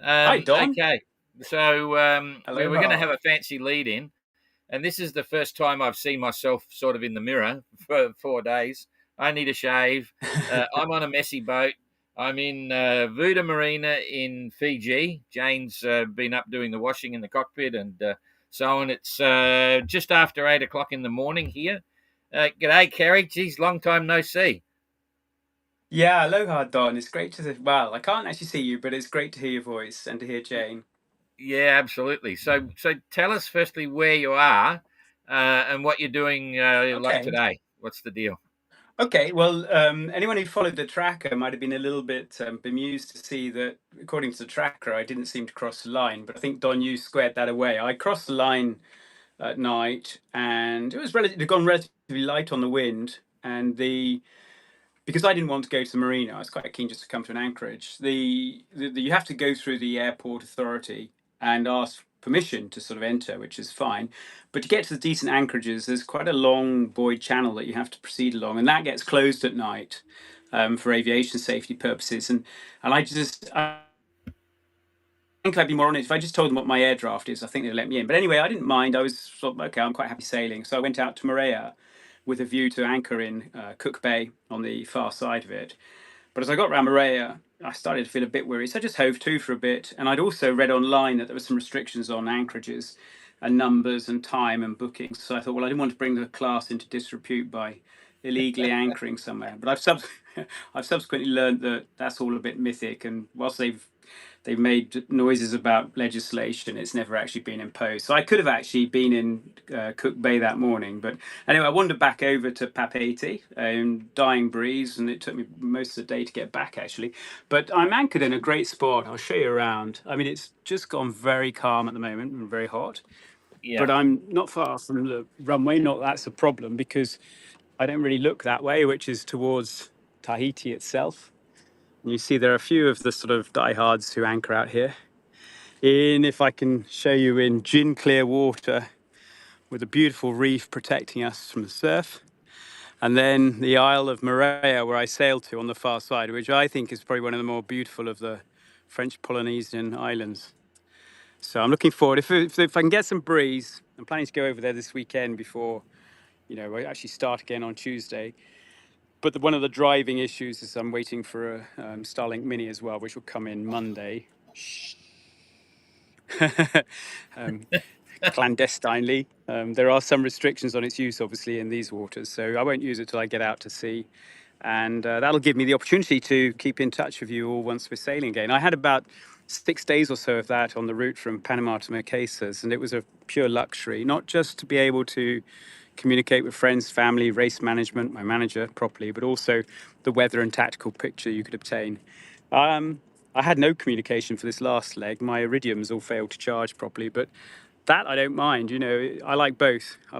Hi, Don. Okay, so we're going to Aloha. have a fancy lead in, and this is the first time I've seen myself sort of in the mirror for 4 days. I need a shave. I'm on a messy boat. I'm in Vuda Marina in Fiji. Jane's been up doing the washing in the cockpit and so on. It's just after 8 o'clock in the morning here. G'day, Kerry. Geez, long time no see. Yeah, aloha, Don. It's great to, well, I can't actually see you, but it's great to hear your voice and to hear Jane. Yeah, absolutely. So tell us firstly where you are and what you're doing like Okay. today. What's the deal? Okay, well, anyone who followed the tracker might have been a little bit bemused to see that, according to the tracker, I didn't seem to cross the line. But I think, Don, you squared that away. I crossed the line at night, and it had gone relatively light on the wind, and because I didn't want to go to the marina, I was quite keen just to come to an anchorage. You have to go through the airport authority and ask permission to sort of enter, which is fine. But to get to the decent anchorages, there's quite a long buoyed channel that you have to proceed along, and that gets closed at night for aviation safety purposes. And I think I'd be more honest if I just told them what my air draft is. I think they'd let me in. But anyway, I didn't mind. I was sort of okay. I'm quite happy sailing, so I went out to Moorea with a view to anchor in Cook Bay on the far side of it. But as I got around Moorea, I started to feel a bit weary, so I just hove to for a bit. And I'd also read online that there were some restrictions on anchorages and numbers and time and bookings. So I thought, well, I didn't want to bring the class into disrepute by illegally anchoring somewhere. But I've subsequently learned that that's all a bit mythic. And whilst they've made noises about legislation, it's never actually been imposed. So I could have actually been in Cook Bay that morning. But anyway, I wandered back over to Papeete, dying breeze, and it took me most of the day to get back, actually. But I'm anchored in a great spot. I'll show you around. I mean, it's just gone very calm at the moment and very hot. Yeah. But I'm not far from the runway. Not that's a problem because I don't really look that way, which is towards Tahiti itself. And you see there are a few of the sort of diehards who anchor out here. If I can show you in gin clear water with a beautiful reef protecting us from the surf. And then the Isle of Moorea, where I sailed to on the far side, which I think is probably one of the more beautiful of the French Polynesian islands. So I'm looking forward. If I can get some breeze, I'm planning to go over there this weekend before, I actually start again on Tuesday. But one of the driving issues is I'm waiting for a Starlink Mini as well, which will come in Monday. Clandestinely. There are some restrictions on its use, obviously, in these waters, so I won't use it till I get out to sea. And that'll give me the opportunity to keep in touch with you all once we're sailing again. I had about 6 days or so of that on the route from Panama to Marquesas, and it was a pure luxury, not just to be able to communicate with friends, family, race management, my manager properly, but also the weather and tactical picture you could obtain. I had no communication for this last leg. My iridiums all failed to charge properly, but that I don't mind. I like both. I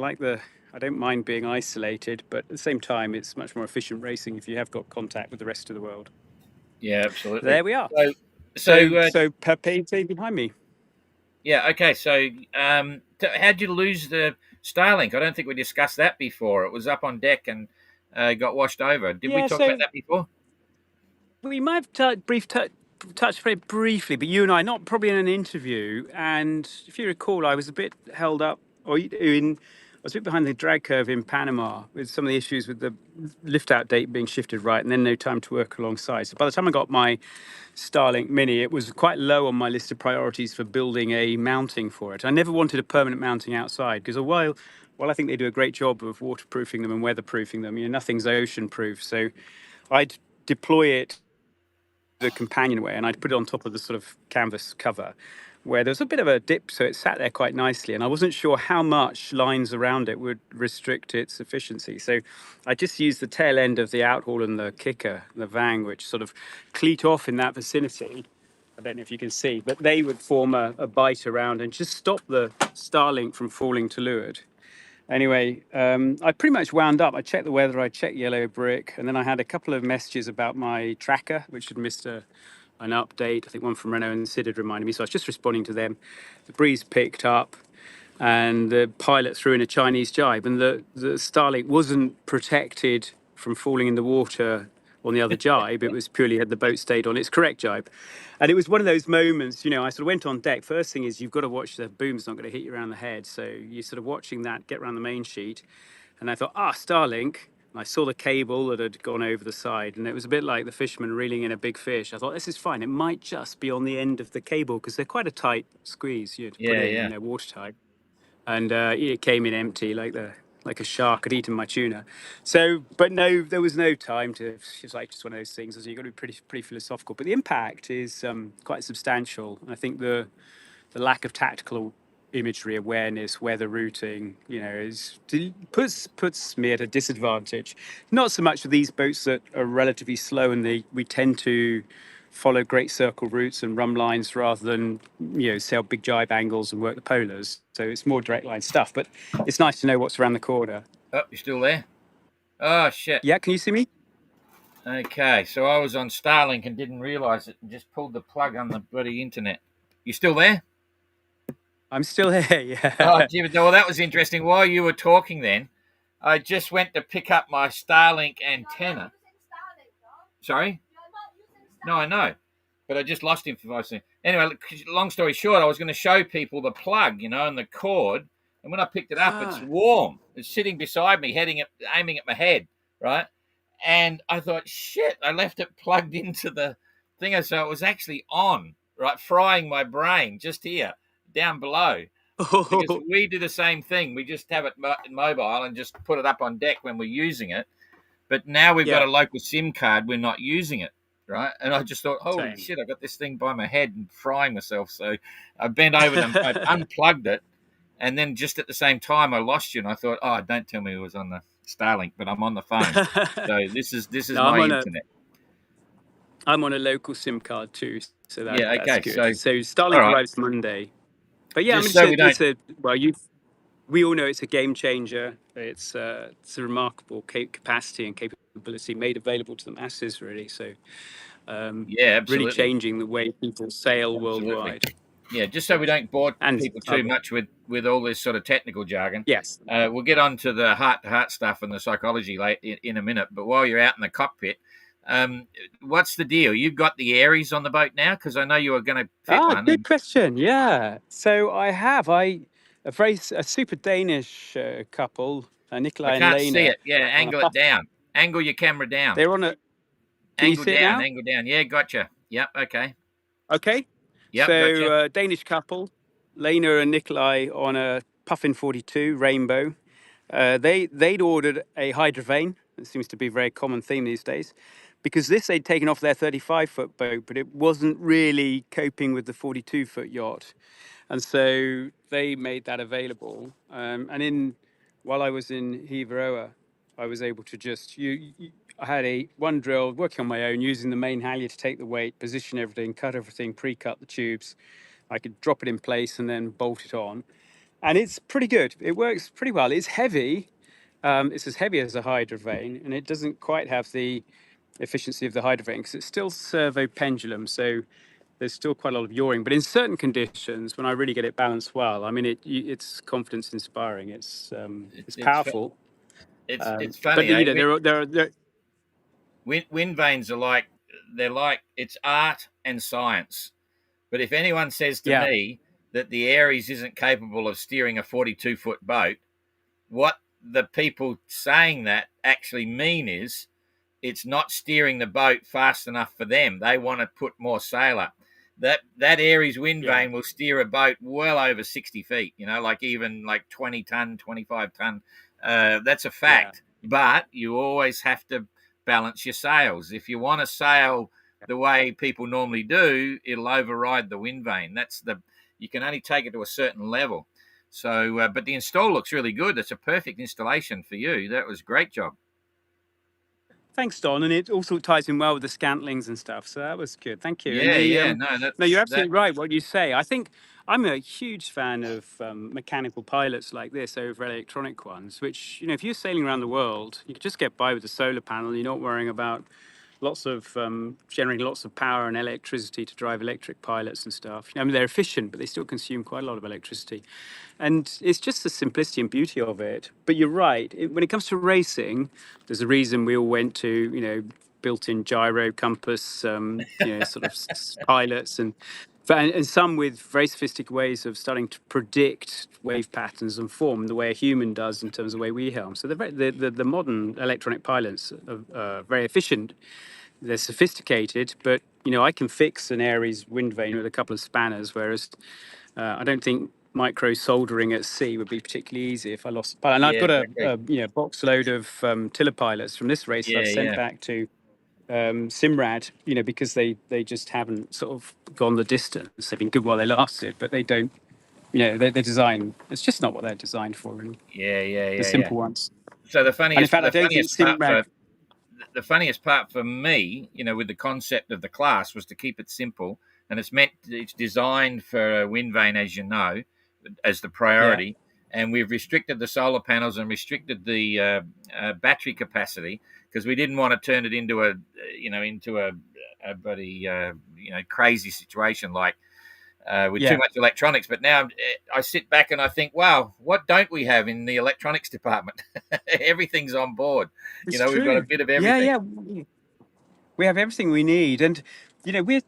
don't mind being isolated, but at the same time, it's much more efficient racing if you have got contact with the rest of the world. Yeah, absolutely. There we are. So, So, so uh, so Papeete behind me. yeah, okay. So, how'd you lose the Starlink? I don't think we discussed that before. It was up on deck and got washed over. Did we Yeah, talk about so that before? we might have touched very briefly, but you and I, not probably in an interview. And if you recall, I was a bit held up, I was a bit behind the drag curve in Panama with some of the issues with the lift out date being shifted right, and then no time to work alongside. So by the time I got my Starlink Mini, it was quite low on my list of priorities for building a mounting for it. I never wanted a permanent mounting outside because while I think they do a great job of waterproofing them and weatherproofing them, nothing's ocean proof. So I'd deploy it the companionway and I'd put it on top of the sort of canvas cover where there's a bit of a dip, so it sat there quite nicely. And I wasn't sure how much lines around it would restrict its efficiency. So I just used the tail end of the outhaul and the kicker, the vang, which sort of cleat off in that vicinity. I don't know if you can see, but they would form a bite around and just stop the Starlink from falling to leeward. Anyway, I pretty much wound up. I checked the weather, I checked Yellow Brick, and then I had a couple of messages about my tracker, which had missed an update. I think one from Renault and Sid had reminded me, so I was just responding to them. The breeze picked up, and the pilot threw in a Chinese jibe, and the Starlink wasn't protected from falling in the water on the other jibe. It was purely had the boat stayed on its correct jibe. And it was one of those moments, you know, I sort of went on deck. First thing is you've got to watch the boom's not going to hit you around the head. So you're sort of watching that get around the main sheet. And I thought, Starlink. And I saw the cable that had gone over the side, and it was a bit like the fisherman reeling in a big fish. I thought, this is fine. It might just be on the end of the cable because they're quite a tight squeeze you had to put Yeah, in, yeah. and they're watertight. And it came in empty, like a shark had eaten my tuna. So, but no, there was no time to. It's like just one of those things. As you've got to be pretty philosophical. But the impact is quite substantial. And I think the lack of tactical imagery awareness, weather routing, you know, puts me at a disadvantage. Not so much with these boats that are relatively slow, and we tend to follow great circle routes and rum lines rather than, you know, sail big jibe angles and work the polars. So it's more direct line stuff. But it's nice to know what's around the corner. Oh, you still there? Oh shit. Yeah, can you see me? Okay, so I was on Starlink and didn't realise it, and just pulled the plug on the bloody internet. You still there? I'm still here. Oh, Yeah. gee, well, that was interesting. While you were talking, then I just went to pick up my Starlink antenna. Sorry? No, I know, but I just lost him for 5 seconds. Anyway, long story short, I was going to show people the plug, you know, and the cord. And when I picked it up, it's warm. It's sitting beside me, aiming at my head, right? And I thought, shit, I left it plugged into the thing, so it was actually on, right, frying my brain just here, down below. Because we do the same thing. We just have it mobile and just put it up on deck when we're using it. But now we've got Yeah. a local SIM card, we're not using it, right? And I just thought, holy Same. shit, I got this thing by my head and frying myself. So I bent over and I unplugged it. And then just at the same time, I lost you. And I thought, oh, don't tell me it was on the Starlink, but I'm on the phone. So this is No, my internet. I'm on a local SIM card too, so Yeah, that's okay. good. So All Starlink right. arrives Monday. But yeah, I Just mean, so we don't. we all know it's a game changer. It's a remarkable capacity and capability made available to the masses, really. So Yeah, really absolutely. changing the way people sail Absolutely. worldwide. Yeah, just so we don't bore And people too much with all this sort of technical jargon, yes. we'll get on to the heart-to-heart stuff and the psychology in a minute. But while you're out in the cockpit, what's the deal? You've got the Aries on the boat now? Because I know you were going to fit one. Good question. Yeah. So a super Danish couple, I Nikolai and can't see Lena, it. Yeah, on a angle it puff. down. Angle your camera down. They're on a. Can you Angle see it down. now? Angle down. Yeah, gotcha. Yep. Okay. Okay. Yep. So Gotcha. Danish couple, Lena and Nikolai on a Puffin 42 Rainbow. They'd ordered a hydrovane. It seems to be a very common theme these days, because this they'd taken off their 35-foot boat, but it wasn't really coping with the 42-foot yacht, and so they made that available. While I was in Hiveroa, I was able to I had one drill working on my own using the main halyard to take the weight, position everything, cut everything, pre-cut the tubes. I could drop it in place and then bolt it on, and it's pretty good. It works pretty well. It's heavy. It's as heavy as a hydrovane, and it doesn't quite have the efficiency of the hydrovane because it's still servo pendulum. So there's still quite a lot of yawing. But in certain conditions, when I really get it balanced well, I mean, it's confidence inspiring. It's It's powerful. it's But funny, you eh? know, there. Wind vanes are like it's art and science. But if anyone says to Yeah, me that the Aries isn't capable of steering a 42-foot boat, what the people saying that actually mean is it's not steering the boat fast enough for them. They want to put more sail up. That Aries wind yeah, vane will steer a boat well over 60 feet, you know, like even like 20 ton, 25 ton. That's a yeah. fact. But you always have to balance your sails. If you want to sail the way people normally do, it'll override the wind vane. You can only take it to a certain level. So, but the install looks really good. It's a perfect installation for you. That was a great job. Thanks, Don. And it also ties in well with the scantlings and stuff. So that was good. Thank you. And Yeah, yeah. No, no, you're that. absolutely right. What you say. I think I'm a huge fan of mechanical pilots like this over electronic ones. Which, you know, if you're sailing around the world, you could just get by with a solar panel. You're not worrying about generating lots of power and electricity to drive electric pilots and stuff. I mean, they're efficient, but they still consume quite a lot of electricity. And it's just the simplicity and beauty of it. But you're right. When it comes to racing, there's a reason we all went to, you know, built-in gyro compass, sort of pilots, and some with very sophisticated ways of starting to predict wave patterns and form the way a human does in terms of the way we helm. So the modern electronic pilots are very efficient. They're sophisticated, but I can fix an Aries wind vane with a couple of spanners, whereas I don't think micro soldering at sea would be particularly easy if I lost a pilot. And I've Yeah, got exactly. a box load of tiller pilots from this race that I've Yeah, sent yeah, back to Simrad, because they just haven't sort of gone the distance. They've been good while they lasted, but they don't, they're designed. It's just not what they're designed for, really. yeah, yeah, The yeah, yeah. simple ones. So And in fact, I don't think Simrad. the funniest part for me, with the concept of the class was to keep it simple, and it's designed for a wind vane, as you know, as the Yeah, priority, and we've restricted the solar panels and restricted the battery capacity because we didn't want to turn it into a bloody crazy situation like with too yeah, much electronics. But now I sit back and I think, wow, what don't we have in the electronics department? Everything's on board. it's We've got a true. bit of Yeah, everything. yeah. We have everything we need, and we're.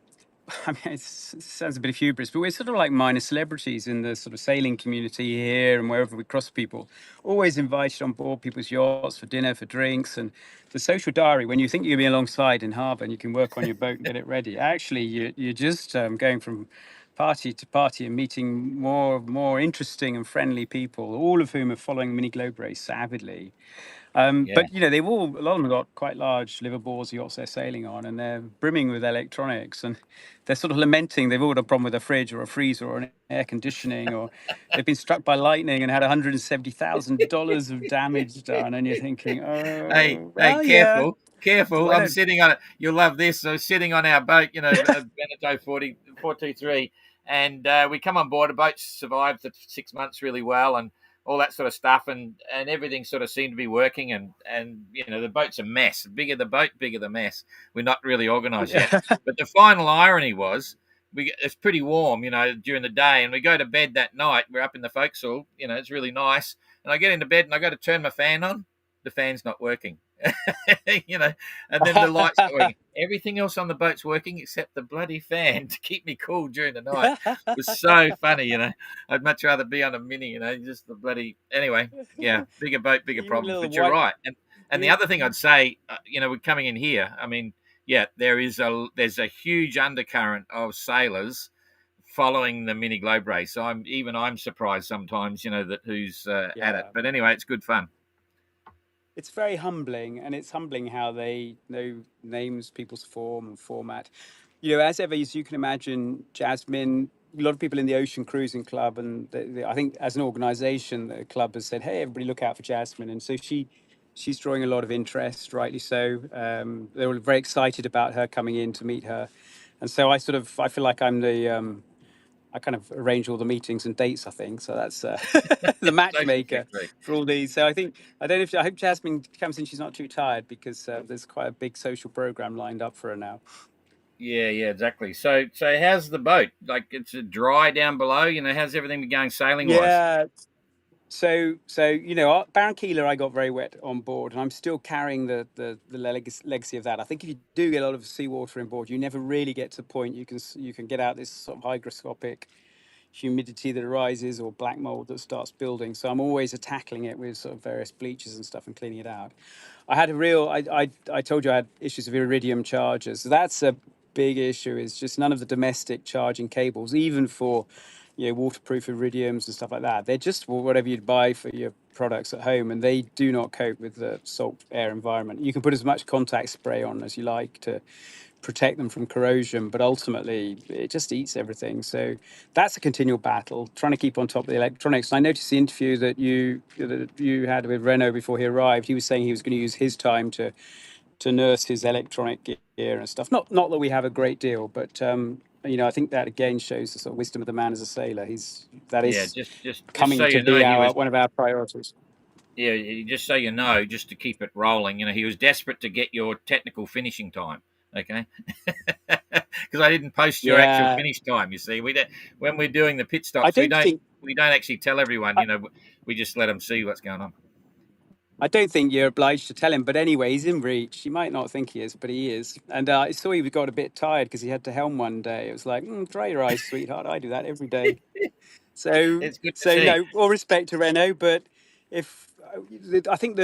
I mean, it sounds a bit of hubris, but we're sort of like minor celebrities in the sort of sailing community here and wherever we cross people. Always invited on board people's yachts for dinner, for drinks, and the social diary. When you think you'll be alongside in harbour and you can work on your boat and get it ready, actually you're just going from party to party and meeting more interesting and friendly people, all of whom are following Mini Globe Race avidly. Yeah. But a lot of them got quite large liveaboards yachts they're sailing on, and they're brimming with electronics, and they're sort of lamenting they've all got a problem with a fridge or a freezer or an air conditioning, or they've been struck by lightning and had $170,000 of damage done, and you're thinking, Hey, oh, hey, well, yeah, careful. why I'm don't? sitting on it. You'll love this. So sitting on our boat, Beneteau 423, and we come on board. A boat survived the 6 months really well, and all that sort of stuff, and everything sort of seemed to be working, and the boat's a mess. The bigger the boat, bigger the mess. We're not really organised yet. But the final irony was, it's pretty warm, during the day, and we go to bed that night. We're up in the forecastle, it's really nice, and I get into bed and I go to turn my fan on. The fan's not working. And then the lights not working. Everything else on the boat's working except the bloody fan to keep me cool during the night. It was so funny. I'd much rather be on a mini, just the bloody. Anyway, yeah, bigger boat, bigger You problems. little But you're white, right. And the you, other thing I'd say, we're coming in here. I mean, yeah, there's a huge undercurrent of sailors following the mini globe race. I'm surprised sometimes, that who's at it. yeah. But anyway, it's good fun. It's very humbling, and it's humbling how they know names people's form and format. As ever, as you can imagine, Jasmine, a lot of people in the Ocean Cruising Club, and I think as an organisation, the club has said, "Hey, everybody, look out for Jasmine," and so she's drawing a lot of interest, rightly so. They were very excited about her coming in to meet her, and so I feel like I'm the I kind of arrange all the meetings and dates, I think. So that's the Social matchmaker secretary. for all these. So I don't know if I hope Jasmine comes in. She's not too tired because there's quite a big social program lined up for her now. Yeah, yeah, exactly. So how's the boat? Like, it's dry down below. How's everything been going sailing wise? Yeah. So Baron Keeler, I got very wet on board, and I'm still carrying the legacy of that. I think if you do get a lot of seawater on board, you never really get to the point you can get out this sort of hygroscopic humidity that arises or black mold that starts building. So I'm always tackling it with sort of various bleaches and stuff and cleaning it out. I had a real, I told you I had issues with iridium chargers. So that's a big issue. Is just none of the domestic charging cables, even for waterproof iridiums and stuff like that. They're just whatever you'd buy for your products at home, and they do not cope with the salt air environment. You can put as much contact spray on as you like to protect them from corrosion, but ultimately it just eats everything. So that's a continual battle, trying to keep on top of the electronics. And I noticed the interview that you had with Renault before he arrived. He was saying he was going to use his time to nurse his electronic gear and stuff. Not that we have a great deal, but I think that again shows the sort of wisdom of the man as a sailor. That Yeah, is just so coming to you know, be our one of our priorities. yeah, just so you know, just to keep it rolling, he was desperate to get your technical finishing time. Okay, because I didn't post your actual Yeah, finish time. You see, we don't, when we're doing the pit I stops, we don't don't think. we don't actually tell everyone. We just let them see what's going on. I don't think you're obliged to tell him, but anyway, he's in reach. You might not think he is, but he is. And I saw he got a bit tired because he had to helm one day. It was like, dry your eyes, sweetheart. I do that every day. So, It's good to so see. no, all respect to Renault, but if I think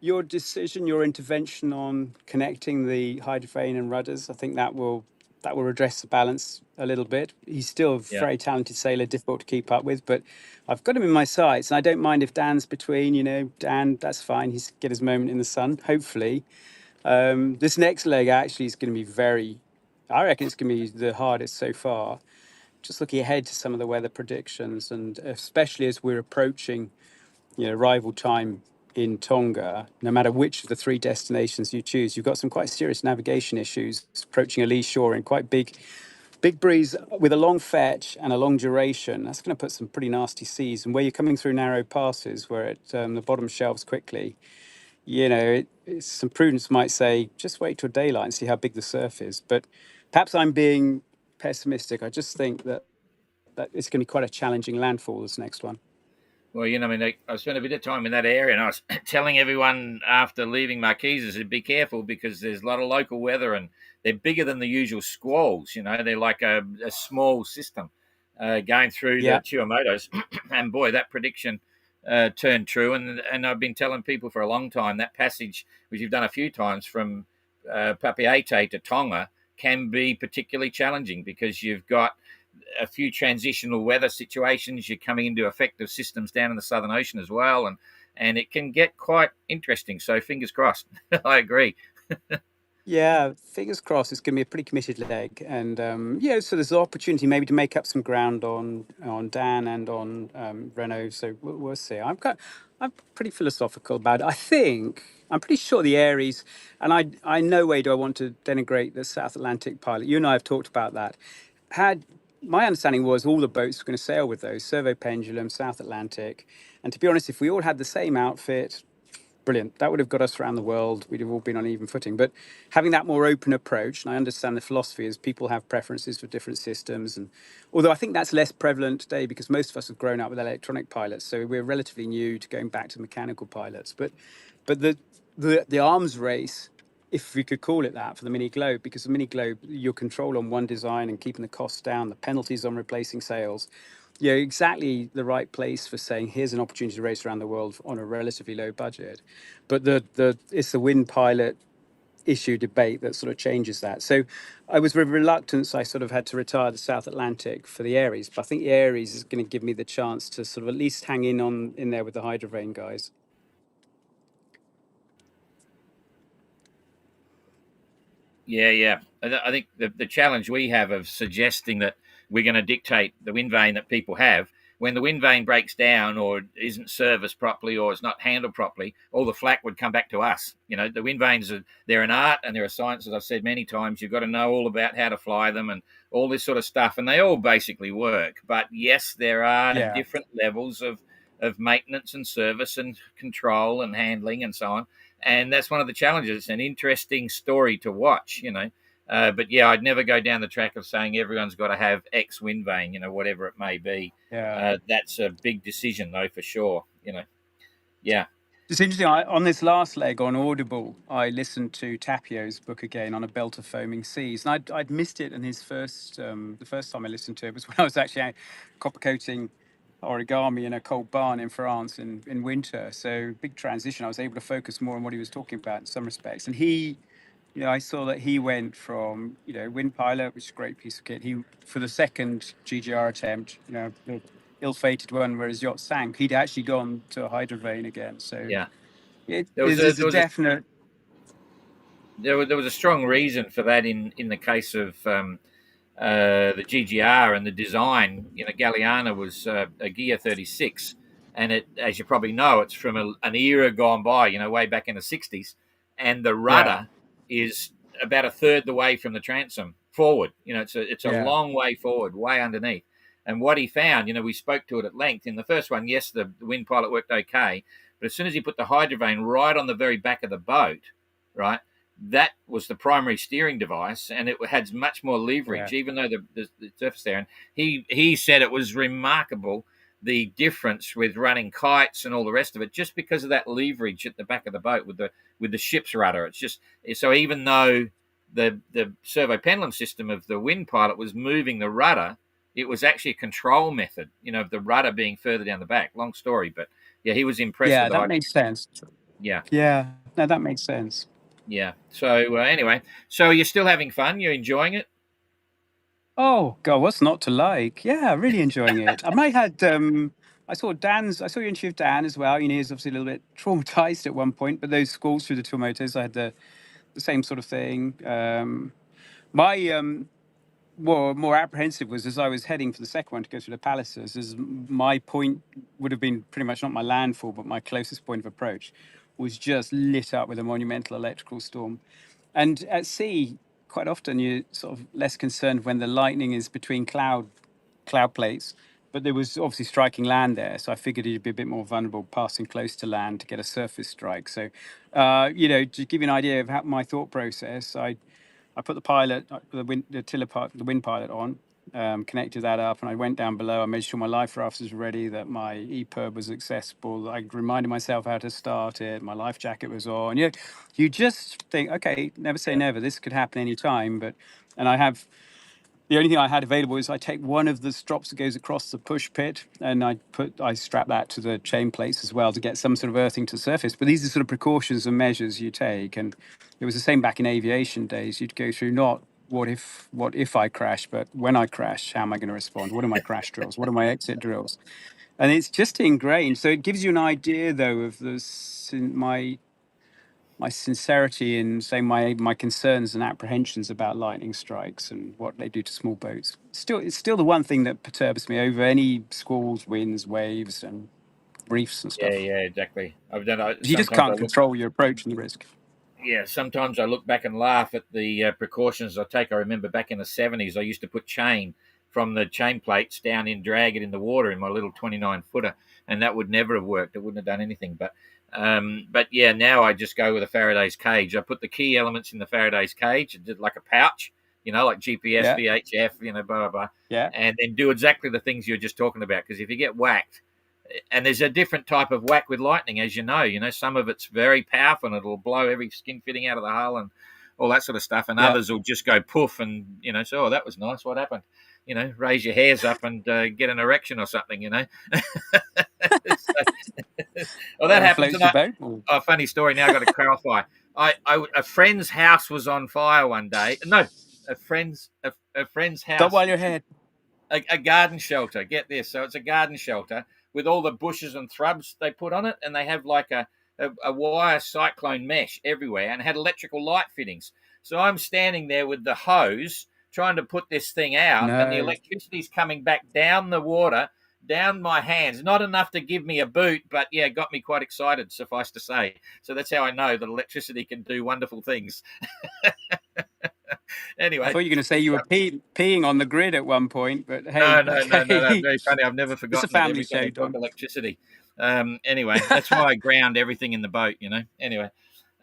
your decision, your intervention on connecting the hydrophane and rudders, I think that will redress the balance a little bit. He's still a Yeah. very talented sailor, difficult to keep up with, but I've got him in my sights, and I don't mind if Dan's between. Dan, that's fine. He's get his moment in the sun. Hopefully, this next leg actually is going to be very. I reckon it's going to be the hardest so far. Just looking ahead to some of the weather predictions, and especially as we're approaching arrival time in Tonga, no matter which of the three destinations you choose, you've got some quite serious navigation issues approaching a lee shore in quite big breeze with a long fetch and a long duration. That's going to put some pretty nasty seas. And where you're coming through narrow passes where the bottom shelves quickly, some prudence might say just wait till daylight and see how big the surf is. But perhaps I'm being pessimistic. I just think that it's going to be quite a challenging landfall, this next one. Well, I mean, I spent a bit of time in that area, and I was telling everyone after leaving Marquises to be careful because there's a lot of local weather, and they're bigger than the usual squalls. They're like a small system going through the Yeah. Tuamotus, and boy, that prediction turned true. And I've been telling people for a long time that passage, which you've done a few times from Papeete to Tonga, can be particularly challenging because you've got a few transitional weather situations. You're coming into effective systems down in the Southern Ocean as well, and it can get quite interesting. So fingers crossed. I agree. Yeah, fingers crossed. It's going to be a pretty committed leg, and so there's an opportunity maybe to make up some ground on Dan and on Renault. So we'll see. I'm pretty philosophical about it. I think I'm pretty sure the Aries, and I no way do I want to denigrate the South Atlantic pilot. You and I have talked about that. Had My understanding was all the boats were going to sail with those Servo Pendulum, South Atlantic, and to be honest, if we all had the same outfit, brilliant. That would have got us around the world. We'd have all been on even footing. But having that more open approach, and I understand the philosophy is people have preferences for different systems. And although I think that's less prevalent today because most of us have grown up with electronic pilots, so we're relatively new to going back to mechanical pilots. But the arms race, if we could call it that, for the Mini Globe, because the Mini Globe, your control on one design and keeping the costs down, the penalties on replacing sails, exactly the right place for saying here's an opportunity to race around the world on a relatively low budget. But it's the wind pilot issue debate that sort of changes that. So I was with reluctance, I sort of had to retire the South Atlantic for the Aries, but I think the Aries is going to give me the chance to sort of at least hang in there with the Hydrovane guys. Yeah, yeah. I think the challenge we have of suggesting that we're going to dictate the wind vane that people have, when the wind vane breaks down or isn't serviced properly or is not handled properly, all the flack would come back to us. The wind vanes they're an art and they're a science, as I've said many times. You've got to know all about how to fly them and all this sort of stuff, and they all basically work. But yes, there are Yeah. different levels of maintenance and service and control and handling and so on, and that's one of the challenges. It's an interesting story to watch. But yeah, I'd never go down the track of saying everyone's got to have X wind vane, whatever it may be. Yeah. That's a big decision, though, for sure. Yeah, It's interesting. On this last leg on Audible, I listened to Tapio's book again on a belt of foaming seas, and I'd missed it. And the first time I listened to it was when I was actually out copper coating origami in a cold barn in France in winter. So big transition. I was able to focus more on what he was talking about in some respects. And I saw that he went from wind pilot, which is a great piece of kit. He for the second GGR attempt, the ill-fated one where his yacht sank, he'd actually gone to a hydrovane again. So yeah. it There was is a it's a there was a definite. there was a strong reason for that in the case of the GGR and the design. Galliana was a Gear 36, and as you probably know, it's from an era gone by. Way back in the 60s, and the Yeah, rudder is about a third the way from the transom forward. It's a yeah, long way forward, way underneath. And what he found, we spoke to it at length in the first one. Yes, the wind pilot worked okay, but as soon as he put the hydrovane right on the very back of the boat, right, that was the primary steering device, and it had much more yeah. leverage, even though the surface there. And he said it was remarkable the difference with running kites and all the rest of it, just because of that leverage at the back of the boat with the ship's rudder. It's just so even though the servo pendulum system of the wind pilot was moving the rudder, it was actually a control method, of the rudder being further down the back. Long story, but yeah, he was impressed Yeah, with the that high. makes sense. Yeah, Yeah, no, that makes sense. yeah. So anyway, so you're still having fun? You're enjoying it? Oh God, what's not to like? Yeah, really enjoying it. I might had I saw your interview of Dan as well. He was obviously a little bit traumatized at one point, but those schools through the Tuamotus, I had the same sort of thing. My more apprehensive was as I was heading for the second one to go through the palaces, as my point would have been pretty much not my landfall, but my closest point of approach was just lit up with a monumental electrical storm. And at sea, quite often you're sort of less concerned when the lightning is between cloud plates. But there was obviously striking land there, so I figured you'd be a bit more vulnerable passing close to land to get a surface strike. So, to give you an idea of how my thought process, I put the pilot, the wind pilot on, connected that up, and I went down below. I made sure my life raft was ready, that my EPIRB was accessible. I reminded myself how to start it. My life jacket was on. You just think, okay, never say Yeah, never. This could happen any time. And I have the only thing I had available is I take one of the strops that goes across the push pit, and I strap that to the chain plates as well to get some sort of earthing to the surface. But these are sort of precautions and measures you take, and it was the same back in aviation days. You'd go through not what if I crash, but when I crash, how am I going to respond? What are my crash drills? What are my exit drills? And it's just ingrained. So it gives you an idea, though, of my sincerity in saying my concerns and apprehensions about lightning strikes and what they do to small boats. It's still the one thing that perturbs me over any squalls, winds, waves, and reefs and yeah, stuff. yeah, exactly. I've done. You just Sometimes I can't look. control your approach and the risk. Yeah, sometimes I look back and laugh at the precautions I take. I remember back in the 70s, I used to put chain from the chain plates down in, drag it in the water in my little 29 footer, and that would never have worked. It wouldn't have done anything. But yeah, now I just go with a Faraday's cage. I put the key elements in the Faraday's cage, and did like a pouch, like GPS, Yeah, VHF, blah, blah, blah, yeah, and then do exactly the things you're just talking about. Because if you get whacked, and there's a different type of whack with lightning, as you know. Some of it's very powerful and it'll blow every skin fitting out of the hull and all that sort of stuff. And yeah. others will just go poof and so that was nice. What happened? Raise your hairs up and get an erection or something. Well, that happened Floats your tonight. boat. Or... Oh, funny story. Now I got to clarify. A friend's house was on fire one day. No, a friend's Stop house, while you're ahead. a garden shelter. Get this. So it's a garden shelter with all the bushes and shrubs they put on it, and they have like a wire cyclone mesh everywhere, and it had electrical light fittings. So I'm standing there with the hose trying to put this thing out, and the No. electricity's coming back down the water, down my hands. Not enough to give me a boot, but yeah, got me quite excited, suffice to say. So that's how I know that electricity can do wonderful things. I Anyway, thought you were going to say you were peeing on the grid at one point, but no, hey, no, no, no, no. okay. Very funny. I've never It's a forgotten it family every time show, we talk Don. electricity. Anyway, that's why I ground everything in the boat. Anyway,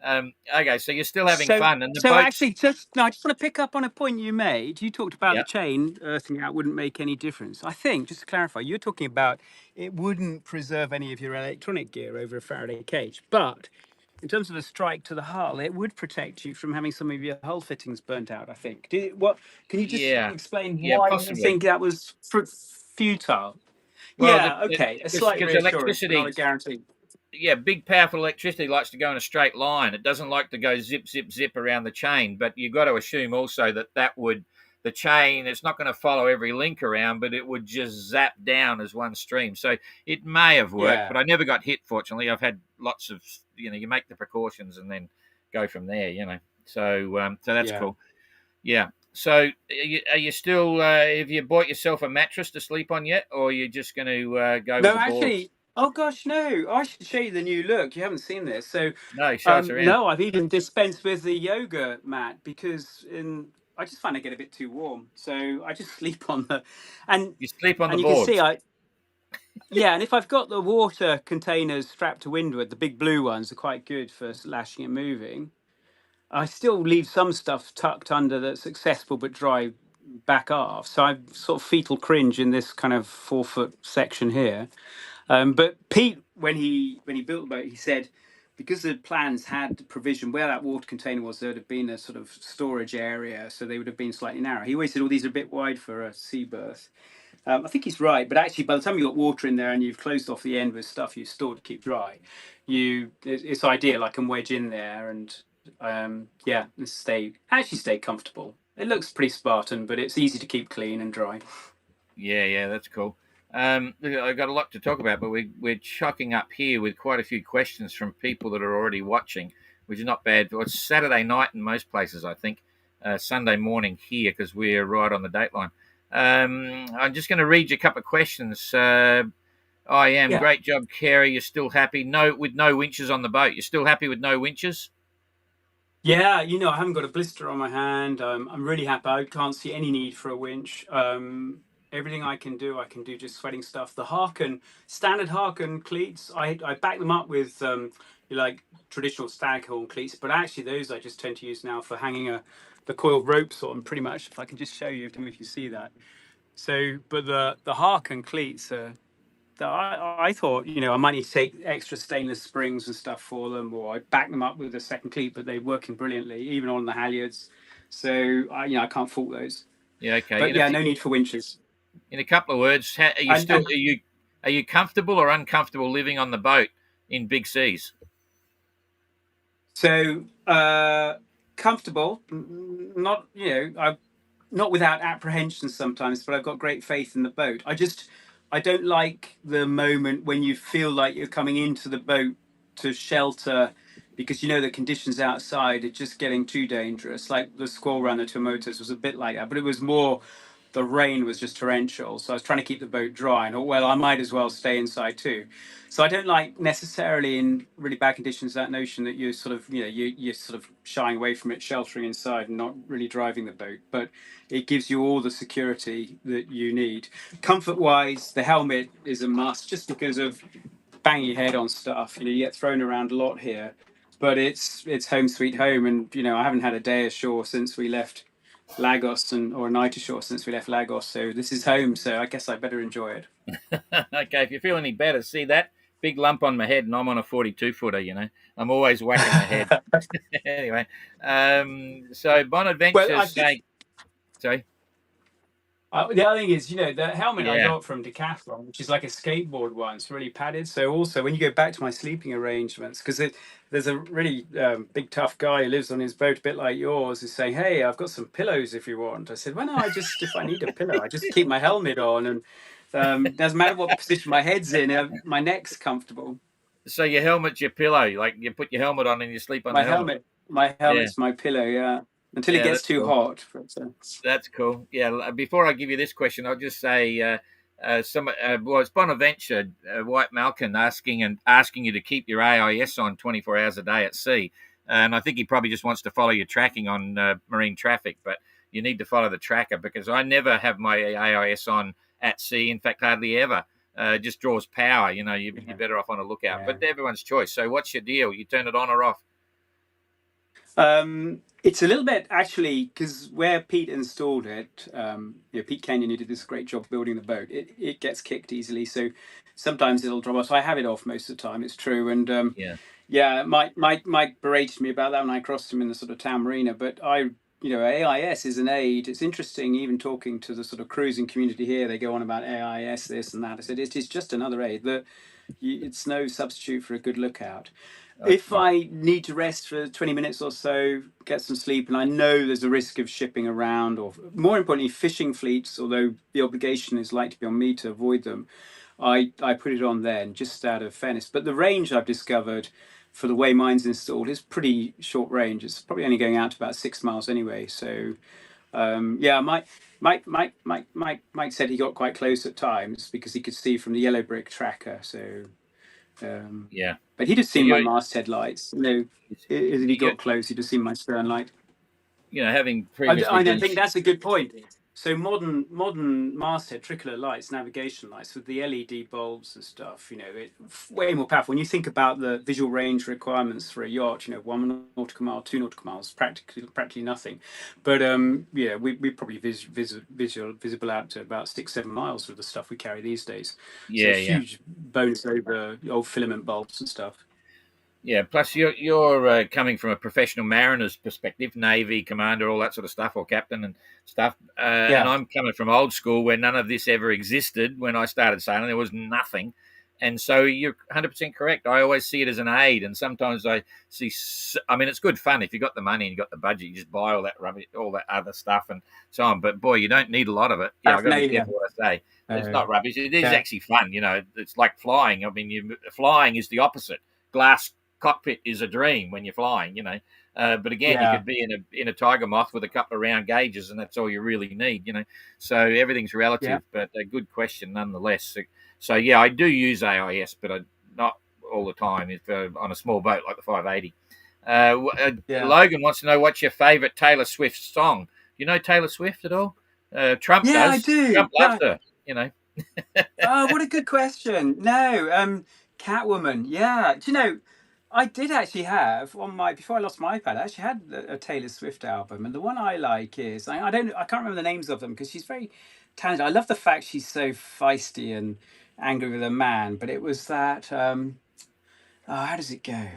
okay, so you're still having So, fun, and the so boats. actually, I just want to pick up on a point you made. You talked about Yeah, the chain earthing out wouldn't make any difference. I think, just to clarify, you're talking about it wouldn't preserve any of your electronic gear over a Faraday cage, but in terms of a strike to the hull, it would protect you from having some of your hull fittings burnt out. I think. Can you just yeah, explain yeah, why you possibly. think that was futile? Well, Yeah, okay, a slight because reassurance, but not electricity, a guarantee. yeah, big powerful electricity likes to go in a straight line. It doesn't like to go zip, zip, zip around the chain. But you've got to assume also that would the chain. It's not going to follow every link around, but it would just zap down as one stream. So it may have worked, Yeah, but I never got hit. Fortunately, I've had lots of you make the precautions and then go from there. So that's yeah. cool. Yeah. So are you still? Have you bought yourself a mattress to sleep on yet, or are you just going to go with No, the boards? actually, oh gosh, no. I should show you the new look. You haven't seen this. So, No, show us around. no, I've even dispensed with the yoga mat because I just find it get a bit too warm. So I just sleep on and You sleep on the and you can see boards. yeah, and if I've got the water containers strapped to windward, the big blue ones are quite good for lashing and moving. I still leave some stuff tucked under that's accessible but dry back half. So I sort of fetal cringe in this kind of 4 foot section here. But Pete, when he built the boat, he said because the plans had provision where that water container was, there would have been a sort of storage area, so they would have been slightly narrow. He always said, "Oh, these are a bit wide for a sea berth." I think he's right, but actually, by the time you've got water in there and you've closed off the end with stuff you stored to keep dry, it's ideal. I can wedge in there and yeah, and stay comfortable. It looks pretty Spartan, but it's easy to keep clean and dry. Yeah, that's cool. I've got a lot to talk about, but we're chucking up here with quite a few questions from people that are already watching, which is not bad. Well, it's Saturday night in most places, I think. Sunday morning here because we're right on the dateline. I'm just going to read you a couple of questions. I am. Yeah. Great job, Kerry. You're still happy? No, with no winches on the boat. You're still happy with no winches? Yeah, I haven't got a blister on my hand. I'm really happy. I can't see any need for a winch. Everything I can do just sweating stuff. The Harken, standard Harken cleats, I back them up with like traditional staghorn cleats, but actually those I just tend to use now for hanging the coiled ropes on pretty much. If I can just show you, if you see that. So, but the Harken cleats are I thought, I might need to take extra stainless springs and stuff for them, or I back them up with a second cleat, but they're working brilliantly, even on the halyards. So I can't fault those. Yeah, okay. But yeah, no need for winches. In a couple of words, are you And, still and are you comfortable or uncomfortable living on the boat in big seas? so comfortable, not I not without apprehension sometimes, but I've got great faith in the boat. I don't like the moment when you feel like you're coming into the boat to shelter because the conditions outside are just getting too dangerous. Like the squall run at Tuamotus was a bit like that, but it was more the rain was just torrential. So I was trying to keep the boat dry and well, I might as well stay inside too. So I don't like necessarily in really bad conditions that notion that you're sort of you're sort of shying away from it, sheltering inside and not really driving the boat. But it gives you all the security that you need. Comfort wise, the helmet is a must just because of banging your head on stuff. You get thrown around a lot here, but it's home sweet home. And I haven't had a day ashore since we left Lagos or a night ashore since we left Lagos. So this is home. So I guess I better enjoy it. Okay, if you feel any better, see that big lump on my head, and I'm on a 42-footer. I'm always whacking my head. Anyway, so Well, Bonadventure's saying, sorry, the other thing is, the helmet I yeah, got from Decathlon, which is like a skateboard one. It's really padded. So also, when you go back to my sleeping arrangements, because there's a really big tough guy who lives on his boat, a bit like yours, who's saying, "Hey, I've got some pillows if you want." I said, "Well, no, if I need a pillow, I just keep my helmet on, and doesn't matter what position my head's in, my neck's comfortable." so your helmet's your pillow. Like you put your helmet on and you sleep on the My helmet. helmet, my Yeah, helmet's my pillow. Yeah, until it yeah, gets that's too cool. hot. But, That's cool. Yeah. Before I give you this question, I'll just say, well, it's Bonaventure, White Malkin asking you to keep your AIS on 24 hours a day at sea, and I think he probably just wants to follow your tracking on marine traffic. But you need to follow the tracker because I never have my AIS on at sea. In fact, hardly ever. It just draws power. You're better off on a lookout. yeah. But everyone's choice. So, what's your deal? You turn it on or off? It's a little bit actually because where Pete installed it, Pete Kenyon, who did this great job building the boat, it gets kicked easily. So sometimes it'll drop off. So I have it off most of the time. It's true. And Yeah. yeah, Mike berated me about that when I crossed him in the sort of town marina. But AIS is an aid. It's interesting, even talking to the sort of cruising community here, they go on about AIS, this and that. I said, it is just another aid that it's no substitute for a good lookout. If Yeah. I need to rest for 20 minutes or so, get some sleep, and I know there's a risk of shipping around, or more importantly, fishing fleets, although the obligation is likely to be on me to avoid them, I put it on then, just out of fairness. But the range I've discovered for the way mine's installed is pretty short range. It's probably only going out to about 6 miles anyway. So yeah, Mike said he got quite close at times because he could see from the yellow brick tracker. So Yeah. but he'd have So seen my masthead lights. As he you got close, he'd have seen my stern light. having previously I been think that's a good point. So modern masthead tricolor lights, navigation lights with the LED bulbs and stuff, it's way more powerful. When you think about the visual range requirements for a yacht, 1 nautical mile, 2 nautical miles, practically nothing. But yeah, we probably visible out to about 6-7 miles with the stuff we carry these days. So Yeah, it's yeah. huge bonus over the old filament bulbs and stuff. Yeah, plus you're coming from a professional mariner's perspective, Navy commander, all that sort of stuff, or captain and stuff. And Yeah, I'm coming from old school where none of this ever existed. When I started sailing, there was nothing. And so you're 100% correct. I always see it as an aid, and sometimes I see. I mean, it's good fun if you got the money and you got the budget. You just buy all that rubbish, all that other stuff, and so on. But boy, you don't need a lot of it. Yeah, I've got to be paraphernalia. careful what I say. It's Uh, not rubbish. It is yeah, actually fun. It's like flying. I mean, flying is the opposite. Glass cockpit is a dream when you're flying, but again, you yeah, could be in a tiger moth with a couple of round gauges, and that's all you really need. So everything's yeah, relative, but a good question nonetheless. So yeah, I do use AIS, but not all the time. If on a small boat like the 580. yeah. Logan wants to know what's your favorite Taylor Swift song. Do you know Taylor Swift at all? Trump Yeah, I does. do. Trump loves her. You know. Oh, what a good question. No, Catwoman. Yeah. Do you know, I did actually have on my before I lost my iPad, I actually had a Taylor Swift album, and the one I like is I can't remember the names of them because she's very talented. I love the fact she's so feisty and angry with a man, but it was that oh, how does it go?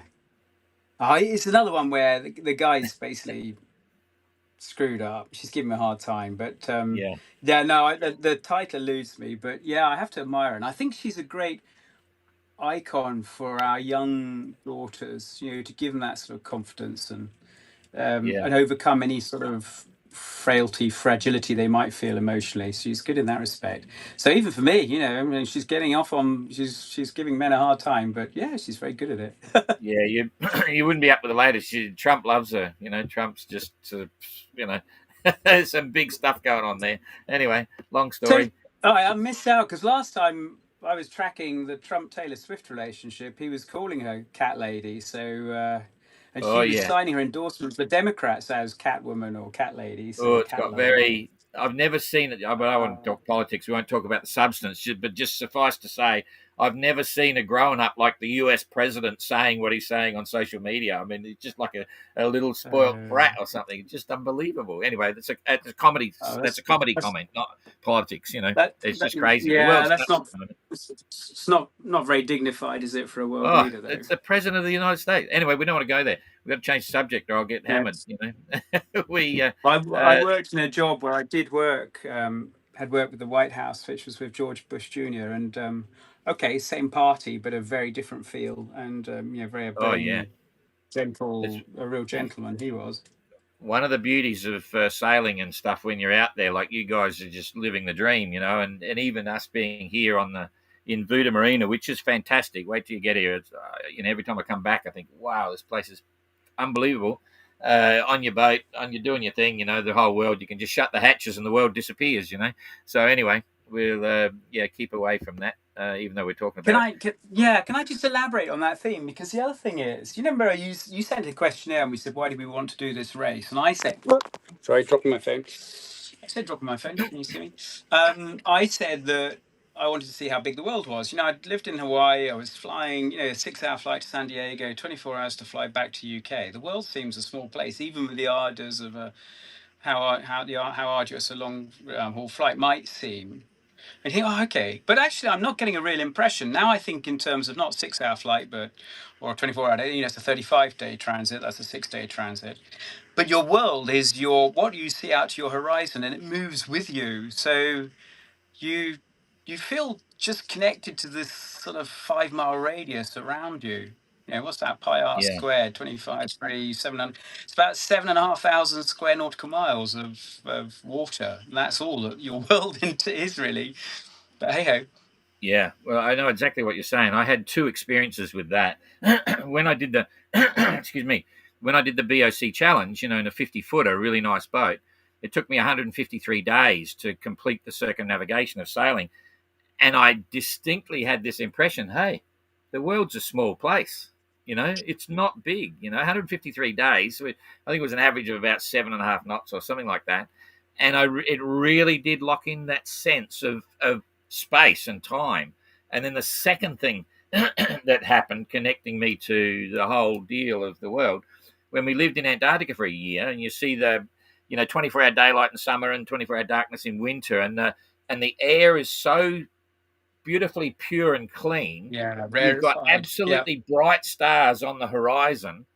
Oh, it's another one where the guy's basically screwed up. She's giving me a hard time, but Yeah, yeah, no, the title eludes me. But yeah, I have to admire her, and I think she's a great icon for our young daughters. To give them that sort of confidence yeah. and overcome any sort of frailty, fragility they might feel emotionally. She's good in that respect. So even for me, I mean, she's getting off on she's giving men a hard time, but yeah, she's very good at it. Yeah, you you wouldn't be up with the latest. Trump loves her. Trump's just you know, there's some big stuff going on there. Anyway, long So story. I missed out because last time I was tracking the Trump Taylor Swift relationship, he was calling her cat lady. So and Oh she was yeah. signing her endorsement for Democrats as Catwoman or Cat Lady, Oh, so it's Cat got Lover. very. I've never seen it, but I won't talk politics. We won't talk about the substance. But just suffice to say, I've never seen a grown up like the U.S. president saying what he's saying on social media. I mean, it's just like a little spoiled Uh, brat or something. It's just unbelievable. Anyway, that's a comedy. oh, That's a comedy that's comment, not politics. It's that just crazy. The yeah, world's that's nuts not at the moment. it's not very dignified, is it, for a world Oh, leader though? it's the president of the United States. Anyway, we don't want to go there. We've got to change the subject, or I'll get hammered. Yes. We. I worked in a job where I did work, had worked with the White House, which was with George Bush Jr. And okay, same party, but a very different feel, and very Oh yeah. urbane, It's gentle, a real gentleman he was. one of the beauties of sailing and stuff when you're out there. Like you guys are just living the dream, and even us being here in Vuda Marina, which is fantastic. Wait till you get here. It's, every time I come back, I think, wow, this place is unbelievable. On your boat, on you're doing your thing, the whole world. You can just shut the hatches and the world disappears. So anyway, we'll keep away from that. Even though we're talking about Can I just elaborate on that theme? Because the other thing is, you remember you sent a questionnaire and we said, why do we want to do this race? And I said, sorry, dropping my phone. I said, dropping my phone. Can you see me? I said that I wanted to see how big the world was. I'd lived in Hawaii. I was flying, a 6-hour flight to San Diego, 24 hours to fly back to UK. The world seems a small place, even with the ardors of how arduous a long haul flight might seem. And you think, oh, okay. But actually, I'm not getting a real impression. Now I think in terms of not 6-hour flight, or a 24-hour day, it's a 35-day transit. That's a 6-day transit. But your world is what you see out to your horizon, and it moves with you. So you you feel just connected to this sort of 5-mile radius around you. What's that? Pi r yeah. squared, 25, 3, 700. It's about 7,500 square nautical miles of water. And that's all that your world is really. But hey ho. Yeah, well, I know exactly what you're saying. I had two experiences with that. When I did the, excuse me, when I did the BOC challenge, in a 50-footer, really nice boat, it took me 153 days to complete the circumnavigation of sailing. And I distinctly had this impression, hey, the world's a small place. It's not big. 153 days. I think it was an average of about 7.5 knots or something like that. and it really did lock in that sense of space and time. And then the second thing that happened, connecting me to the whole deal of the world, when we lived in Antarctica for a year, and you see the 24-hour daylight in summer and 24-hour darkness in winter, and the air is so beautifully pure and clean. Yeah, You've got rarefied. Yeah, absolutely bright stars on the horizon,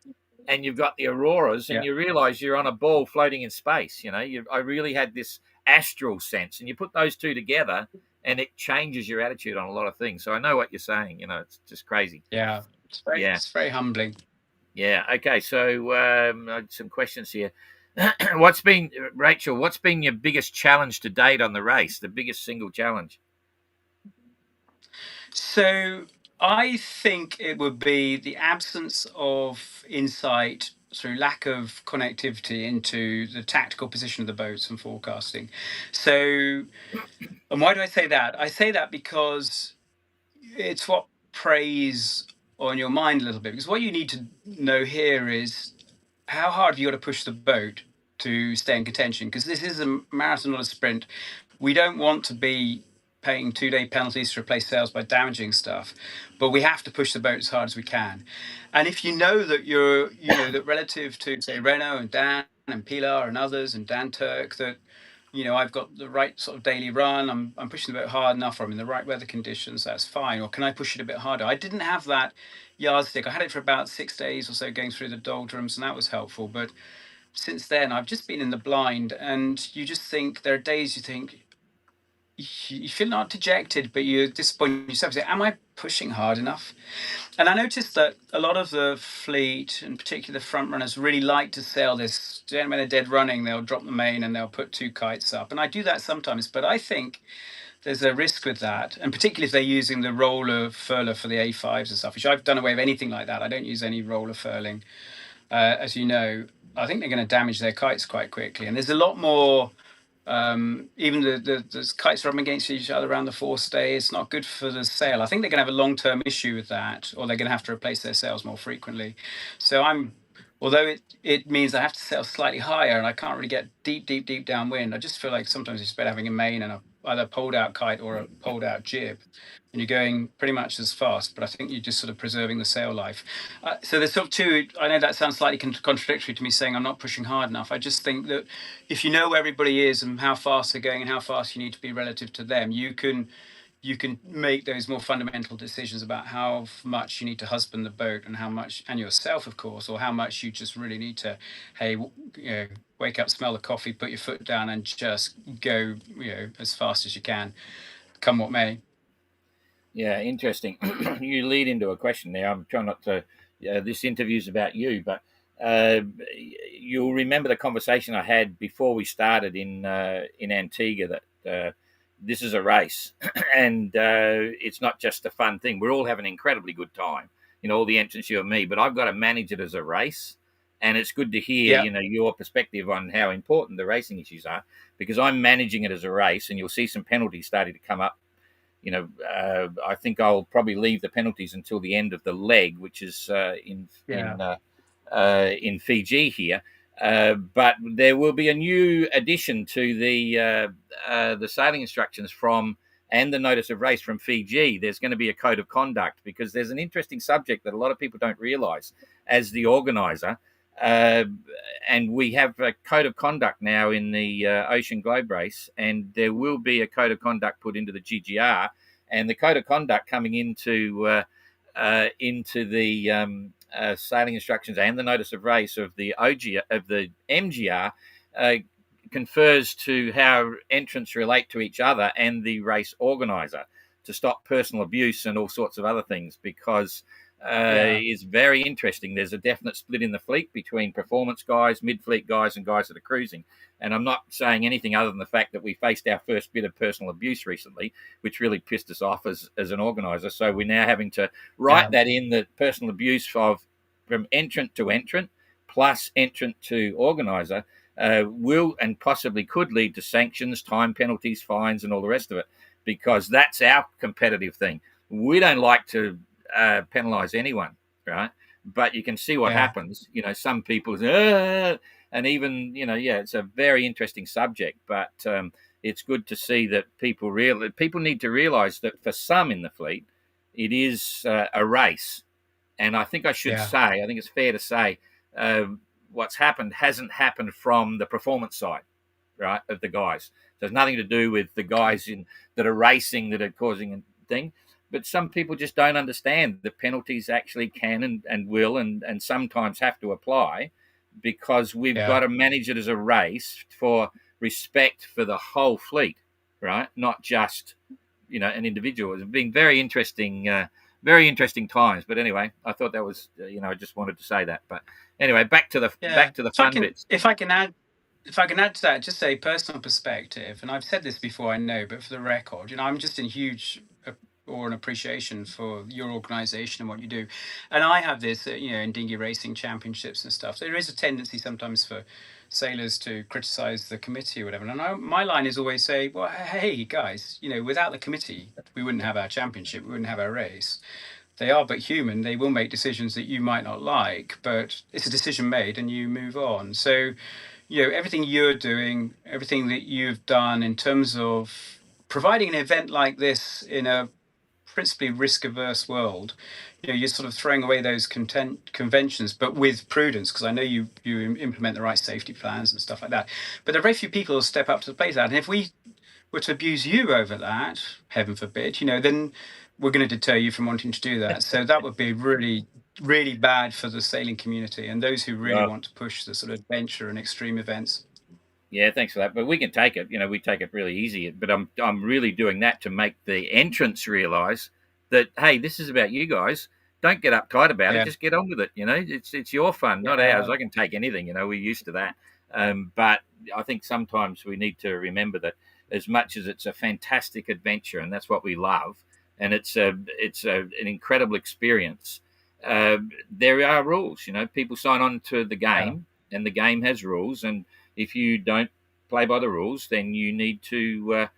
and you've got the auroras, and yeah, you realize you're on a ball floating in space. I really had this astral sense, and you put those two together, and it changes your attitude on a lot of things. So I know what you're saying. It's just crazy. yeah. Yeah, It's very humbling. yeah. Okay, so some questions here. Rachel? What's been your biggest challenge to date on the race? The biggest single challenge? So I think it would be the absence of insight through lack of connectivity into the tactical position of the boats and forecasting. So, and why do I say that? I say that because it's what preys on your mind a little bit. Because what you need to know here is how hard have you got to push the boat to stay in contention? Because this is a marathon, not a sprint. We don't want to be paying 2-day penalties to replace sails by damaging stuff, but we have to push the boat as hard as we can. And if you know that that relative to, say, Renault and Dan and Pilar and others and Dan Turk, that I've got the right sort of daily run, I'm pushing the boat hard enough, or I'm in the right weather conditions, that's fine. Or can I push it a bit harder? I didn't have that yardstick. I had it for about 6 days or so going through the doldrums, and that was helpful. But since then, I've just been in the blind, and you just think, there are days you think, you feel not dejected, but you're disappointed yourself. You say, am I pushing hard enough? And I noticed that a lot of the fleet, in particular the front runners, really like to sail this. When they're dead running, they'll drop the main and they'll put 2 kites up. And I do that sometimes, but I think there's a risk with that. And particularly if they're using the roller furler for the A5s and stuff, which I've done away with anything like that. I don't use any roller furling. As you know, I think they're going to damage their kites quite quickly. And there's a lot more even the kites rubbing against each other around the forestay. It's not good for the sail. I think they're going to have a long-term issue with that, or they're going to have to replace their sails more frequently. So although it means I have to sail slightly higher and I can't really get deep downwind, I just feel like sometimes it's better having a main and either a pulled out kite or a pulled out jib. And you're going pretty much as fast, but I think you're just sort of preserving the sail life. So there's sort of two. I know that sounds slightly contradictory to me saying I'm not pushing hard enough. I just think that if you know where everybody is and how fast they're going and how fast you need to be relative to them, you can make those more fundamental decisions about how much you need to husband the boat and how much, and yourself, of course, or how much you just really need to, hey, wake up, smell the coffee, put your foot down, and just go, as fast as you can, come what may. Yeah, interesting. You lead into a question there. I'm trying not to. This interview's about you, but you'll remember the conversation I had before we started in Antigua that this is a race, and it's not just a fun thing. We're all having an incredibly good time. All the entrants, you and me, but I've got to manage it as a race, and it's good to hear Yeah, your perspective on how important the racing issues are, because I'm managing it as a race, and you'll see some penalties starting to come up. I think I'll probably leave the penalties until the end of the leg, which is yeah, in Fiji here. But there will be a new addition to the sailing instructions and the notice of race from Fiji. There's going to be a code of conduct, because there's an interesting subject that a lot of people don't realise as the organiser. And we have a code of conduct now in the Ocean Globe race, and there will be a code of conduct put into the GGR, and the code of conduct coming into the sailing instructions and the notice of race of the MGR confers to how entrants relate to each other and the race organizer, to stop personal abuse and all sorts of other things, because yeah, is very interesting. There's a definite split in the fleet between performance guys, mid-fleet guys, and guys that are cruising. And I'm not saying anything other than the fact that we faced our first bit of personal abuse recently, which really pissed us off as an organizer. So we're now having to write yeah, that in, the personal abuse from entrant to entrant plus entrant to organizer will and possibly could lead to sanctions, time penalties, fines, and all the rest of it, because that's our competitive thing. We don't like to penalize anyone, right? But you can see what yeah, happens. Some people, and even, yeah, it's a very interesting subject. But it's good to see that people need to realise that for some in the fleet, it is a race. And I think Yeah, I think it's fair to say, uh, what's happened hasn't happened from the performance side, right, of the guys. So it's nothing to do with the guys that are racing that are causing a thing. But some people just don't understand the penalties actually can and will and sometimes have to apply, because we've got yeah. to manage it as a race for respect for the whole fleet, right? Not just, an individual. It's been very interesting times. But anyway, I thought that was, I just wanted to say that. But anyway, Yeah. back to the fun bits. If I can add to that, just a personal perspective, and I've said this before, I know, but for the record, I'm just in huge awe and appreciation for your organisation and what you do. And I have this, in dinghy racing championships and stuff. There is a tendency sometimes for sailors to criticise the committee or whatever. And my line is always say, well, hey guys, without the committee, we wouldn't have our championship, we wouldn't have our race. They are but human. They will make decisions that you might not like, but it's a decision made and you move on. So, everything you're doing, everything that you've done in terms of providing an event like this in a principally risk averse world, you're sort of throwing away those conventions, but with prudence, because I know you implement the right safety plans and stuff like that. But there are very few people who step up to the plate of that. And if we were to abuse you over that, heaven forbid, then we're going to deter you from wanting to do that. So that would be really, really bad for the sailing community and those who really Well, want to push the sort of adventure and extreme events. yeah, thanks for that. But we can take it. We take it really easy. But I'm really doing that to make the entrants realise that, hey, this is about you guys. Don't get uptight about it. Yeah, Just get on with it. It's your fun, not ours. yeah, I can take anything. We're used to that. But I think sometimes we need to remember that, as much as it's a fantastic adventure and that's what we love, and an incredible experience. There are rules. People sign on to the yeah, game, and the game has rules, and if you don't play by the rules, then you need to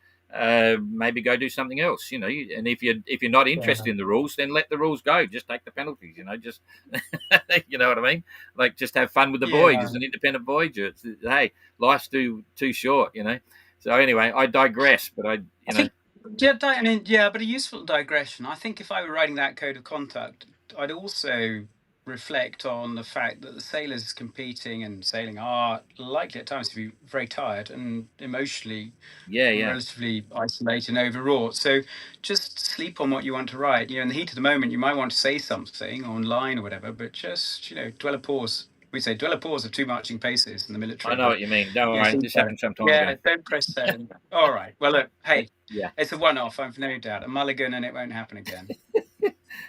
maybe go do something else. And if you're not yeah, interested in the rules, then let the rules go. Just take the penalties. Just you know what I mean. Like, just have fun with the voyage yeah. as an independent voyager. Hey, life's too short. So anyway, I digress. But I think, yeah, I mean, yeah, but a useful digression. I think if I were writing that code of conduct, I'd also reflect on the fact that the sailors competing and sailing are likely at times to be very tired and emotionally yeah, yeah. relatively isolated and overwrought. So just sleep on what you want to write. In the heat of the moment, you might want to say something online or whatever, but just, dwell a pause. We say dwell a pause of two marching paces in the I military, know but what you mean. Don't worry, think this so. happened some time ago. Yeah, don't press send. All right. Well, look, hey, Yeah, it's a one-off. I've no doubt. A mulligan, and it won't happen again.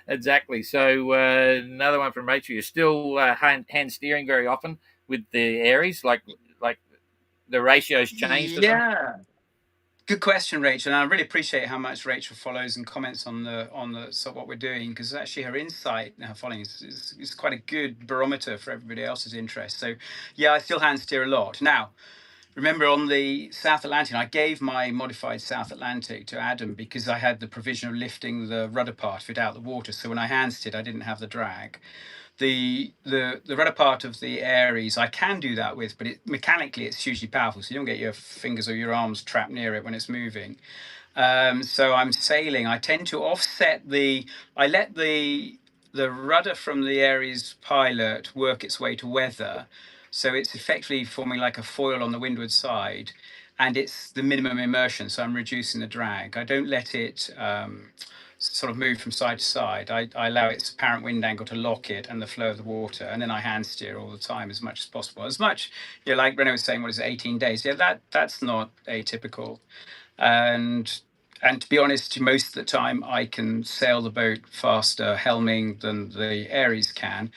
exactly. So another one from Rachel. You're still hand steering very often with the Aries, like the ratios changed or something. Yeah. Good question, Rachel. And I really appreciate how much Rachel follows and comments on the so what we're doing, because actually her insight and her following is quite a good barometer for everybody else's interest. So yeah, I still hand steer a lot. Now, remember on the South Atlantic, I gave my modified South Atlantic to Adam because I had the provision of lifting the rudder part of it out of the water. So when I hand steered, I didn't have the drag. The rudder part of the Aries I can do that with, but mechanically it's hugely powerful, so you don't get your fingers or your arms trapped near it when it's moving. So I'm sailing. I tend to offset the. I let the rudder from the Aries pilot work its way to weather, so it's effectively forming like a foil on the windward side, and it's the minimum immersion. So I'm reducing the drag. I don't let it sort of move from side to side. I allow its apparent wind angle to lock it and the flow of the water, and then I hand steer all the time as much as possible. As much, like Renault was saying, what is it, 18 days? Yeah, that's not atypical. And and to be honest, most of the time I can sail the boat faster helming than the Aries can.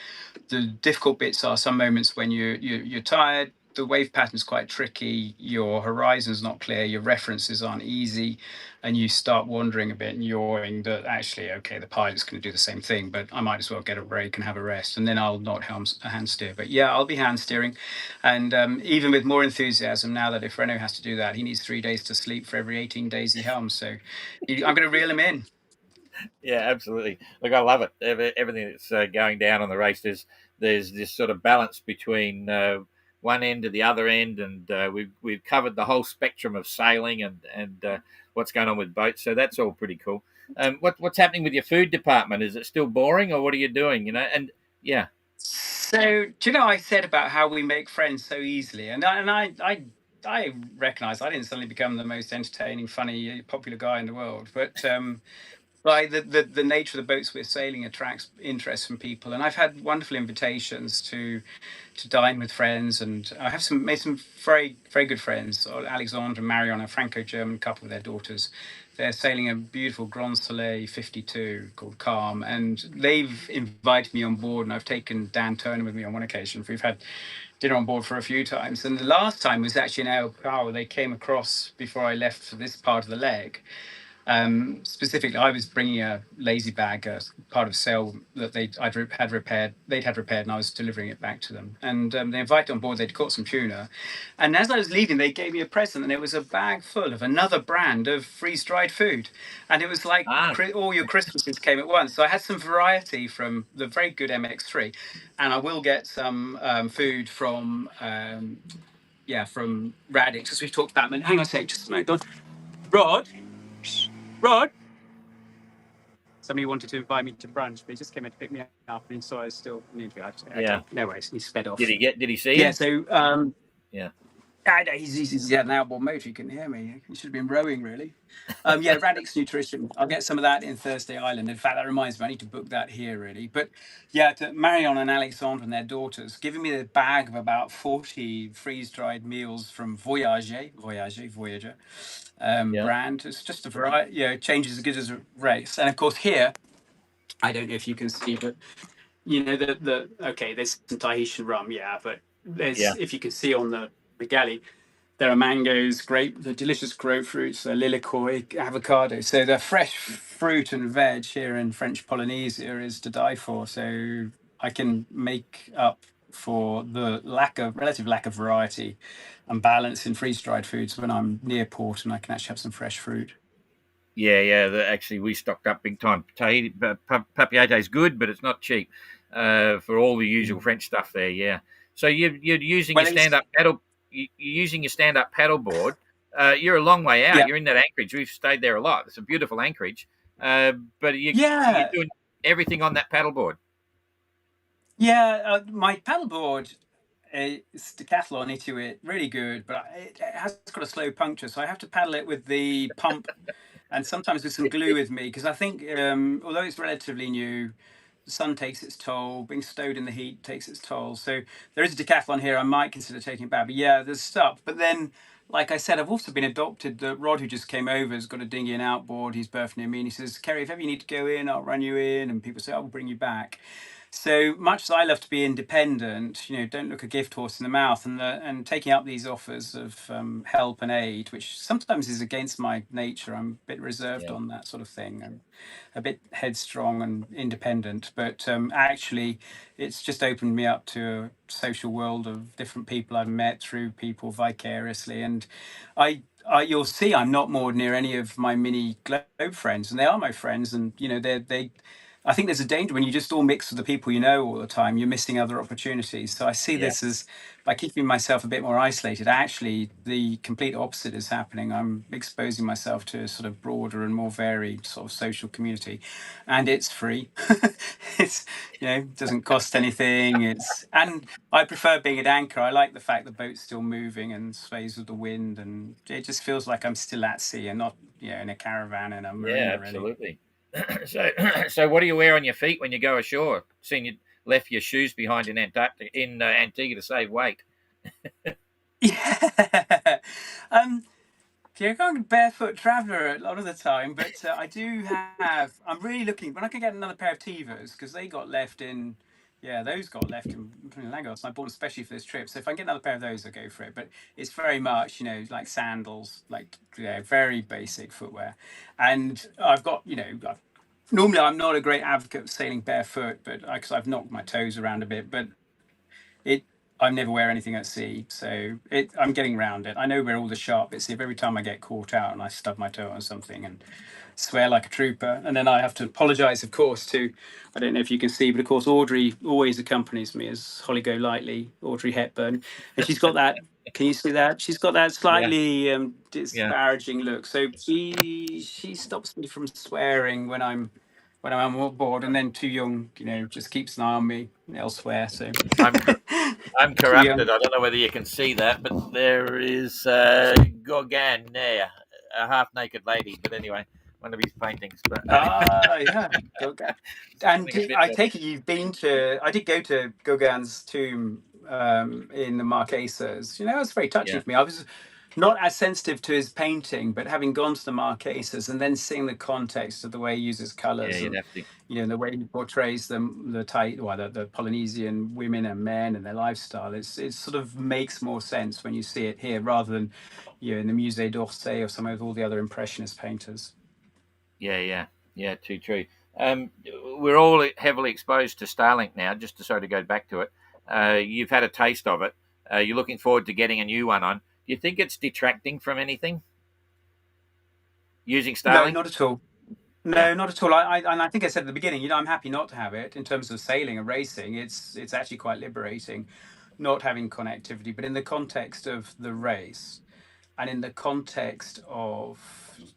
The difficult bits are some moments when you're tired. The wave pattern's quite tricky. Your horizon's not clear. Your references aren't easy, and you start wandering a bit and yawing that actually, okay, the pilot's going to do the same thing, but I might as well get a break and have a rest, and then I'll not hand steer. But yeah, I'll be hand steering, and even with more enthusiasm now that if Renault has to do that, he needs 3 days to sleep for every 18 days he helms. So I'm going to reel him in. Yeah, absolutely. Look, I love it. Everything that's going down on the race, there's this sort of balance between one end to the other end, and we've covered the whole spectrum of sailing and what's going on with boats. So that's all pretty cool. What's happening with your food department? Is it still boring, or what are you doing? And yeah, So, do you know, I said about how we make friends so easily, and I recognise I didn't suddenly become the most entertaining, funny, popular guy in the world, but by the nature of the boats we're sailing attracts interest from people, and I've had wonderful invitations to dine with friends, and I have made some very good friends. Alexandre and Marion, a Franco-German couple with their daughters. They're sailing a beautiful Grand Soleil 52 called Calm, and they've invited me on board, and I've taken Dan Turner with me on one occasion. We've had dinner on board for a few times, and the last time was actually in El Pao. They came across before I left for this part of the leg. Specifically, I was bringing a lazy bag, part of sail that had repaired. They'd had repaired, and I was delivering it back to them. And they invited on board. They'd caught some tuna, and as I was leaving, they gave me a present, and it was a bag full of another brand of freeze-dried food, and it was like ah, all your Christmases came at once. So I had some variety from the very good MX3, and I will get some food from. Yeah, from Radix, as we've talked about. Hang on a sec, just a minute, Don. Rod, Rod. Somebody wanted to invite me to brunch, but he just came in to pick me up, and so I was still need to go. yeah. Okay, no worries. He sped off. Did he see Yeah, you? so Yeah, he's had an outboard motor. He couldn't hear me. He should have been rowing, really. Yeah, Radix Nutrition. I'll get some of that in Thursday Island. In fact, that reminds me, I need to book that here, really. But yeah, to Marion and Alexandre and their daughters, giving me a bag of about 40 freeze-dried meals from Voyager yeah, brand. It's just a variety, changes as good as a race. And of course, here, I don't know if you can see, but the okay, there's some Tahitian rum, yeah, but yeah. there's, if you can see on the galley, there are mangoes, the delicious grapefruits, lilikoi, avocado. So the fresh fruit and veg here in French Polynesia is to die for. So I can make up for the relative lack of variety and balance in freeze dried foods when I'm near port and I can actually have some fresh fruit. Yeah. Actually, we stocked up big time. Tahiti, Papeete is good, but it's not cheap for all the usual Mm. French stuff there. Yeah. So you're using your Well, stand up paddle. You're using your stand up paddle board. You're a long way out. yeah, You're in that anchorage. We've stayed there a lot. It's a beautiful anchorage. But you're yeah. doing everything on that paddle board. Yeah, my paddleboard is decathlon into it, really good, but it has got a slow puncture, so I have to paddle it with the pump and sometimes with some glue with me because I think although it's relatively new, the sun takes its toll. Being stowed in the heat takes its toll. So there is a decathlon here. I might consider taking it back, but yeah, there's stuff. But then, like I said, I've also been adopted. The Rod who just came over has got a dinghy and outboard. He's berthing near me, and he says, "Kerry, if ever you need to go in, I'll run you in." And people say, "I will bring you back." So much as I love to be independent, don't look a gift horse in the mouth, and taking up these offers of help and aid, which sometimes is against my nature. I'm a bit reserved Yeah, on that sort of thing, and a bit headstrong and independent. But actually, it's just opened me up to a social world of different people I've met through people vicariously, and you'll see I'm not moored near any of my mini globe friends, and they are my friends, and they I think there's a danger when you just all mix with the people you know all the time, you're missing other opportunities. So I see yeah, this as by keeping myself a bit more isolated, actually, the complete opposite is happening. I'm exposing myself to a sort of broader and more varied sort of social community. And it's free. It's, doesn't cost anything. And I prefer being at anchor. I like the fact the boat's still moving and sways with the wind. And it just feels like I'm still at sea and not, in a caravan in a yeah. marina, really. Absolutely. So, so what do you wear on your feet when you go ashore? Seeing you left your shoes behind in Antigua to save weight. Yeah. um, See, I can't barefoot traveller a lot of the time, but I do have. I'm really looking when I can get another pair of Tevas because they got left in. Yeah, those got left in Lagos. And I bought them especially for this trip. So if I can get another pair of those, I'll go for it. But it's very much, like sandals, like very basic footwear. And I've got, normally I'm not a great advocate of sailing barefoot, but because I've knocked my toes around a bit. But it I never wear anything at sea, so I'm getting around it. I know where all the sharp bits. If every time I get caught out and I stub my toe on something, and swear like a trooper. And then I have to apologise, of course, to, I don't know if you can see, but of course Audrey always accompanies me as Holly Golightly, Audrey Hepburn, and she's got that. Can you see that? She's got that Yeah, slightly yeah. disparaging look. So she stops me from swearing when I'm on board, and then Too Young, just keeps an eye on me elsewhere. So I'm I'm Too Young. corrupted. I don't know whether you can see that, but there is Gauguin there, a half-naked lady. But anyway, one of his paintings. But Ah, yeah, Gauguin. And something a bit I better. take it you've been to. I did go to Gauguin's tomb in the Marquesas. It was very touching Yeah, for me. I was not as sensitive to his painting, but having gone to the Marquesas and then seeing the context of the way he uses yeah, colours you'd and have to. the way he portrays the Polynesian women and men and their lifestyle, it sort of makes more sense when you see it here rather than in the Musée d'Orsay or some of all the other impressionist painters. Yeah, yeah, yeah. Too true. Um, we're all heavily exposed to Starlink now. Just to sort of go back to it, you've had a taste of it. You're looking forward to getting a new one on. Do you think it's detracting from anything using No, Starlink? not at all. Yeah, No, not at all. And I think I said at the beginning, I'm happy not to have it in terms of sailing and racing. It's actually quite liberating not having connectivity, but in the context of the race and in the context of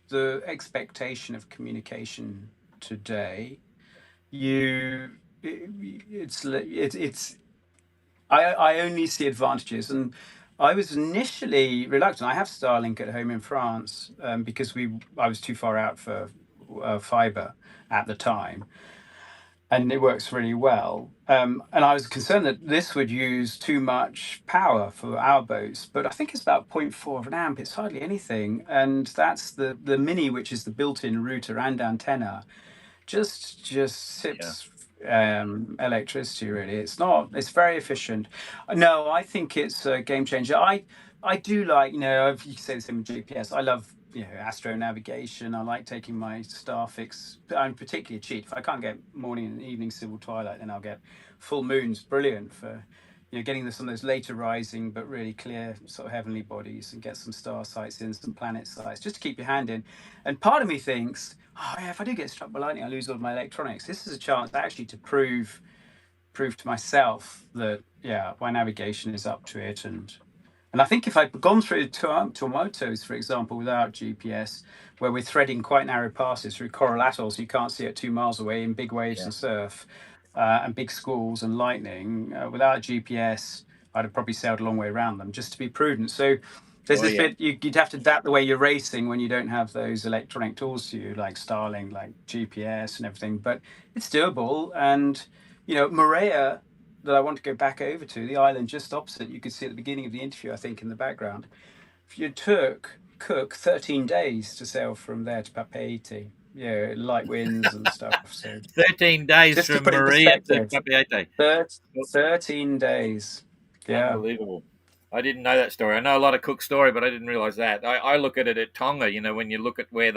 the expectation of communication today, you it's I only see advantages. And I was initially reluctant. I have Starlink at home in France because I was too far out for fiber at the time, and it works really well. And I was concerned that this would use too much power for our boats, but I think it's about zero point 0.4 of an amp. It's hardly anything, and that's the mini, which is the built-in router and antenna, just yeah, sips electricity. Really, it's very efficient. No, I think it's a game changer. I do like, if you say the same with GPS, I love astro navigation. I like taking my Starfix. I'm particularly cheap. If I can't get morning and evening civil twilight, then I'll get full moons. Brilliant for getting some of those later rising but really clear sort of heavenly bodies, and get some star sights in, some planet sights, just to keep your hand in. And part of me thinks, oh yeah, if I do get struck by lightning, I lose all of my electronics. This is a chance actually to prove to myself that my navigation is up to it. And I think if I'd gone through Tuamotus, for example, without GPS, where we're threading quite narrow passes through coral atolls you can't see at 2 miles away in big waves yeah. and surf, and big squalls and lightning, without GPS, I'd have probably sailed a long way around them just to be prudent. So there's Oh this yeah, bit you'd have to adapt the way you're racing when you don't have those electronic tools to you, like Starlink, like GPS and everything. But it's doable. And Moorea, that I want to go back over to, the island just opposite, you could see at the beginning of the interview, I think, in the background. If you took Cook 13 days to sail from there to Papeete, light winds and stuff. So 13 days just to from put it in Maria to perspective, Papeete. 13 days. Yeah. Unbelievable. I didn't know that story. I know a lot of Cook story, but I didn't realize that. I look at it at Tonga, when you look at where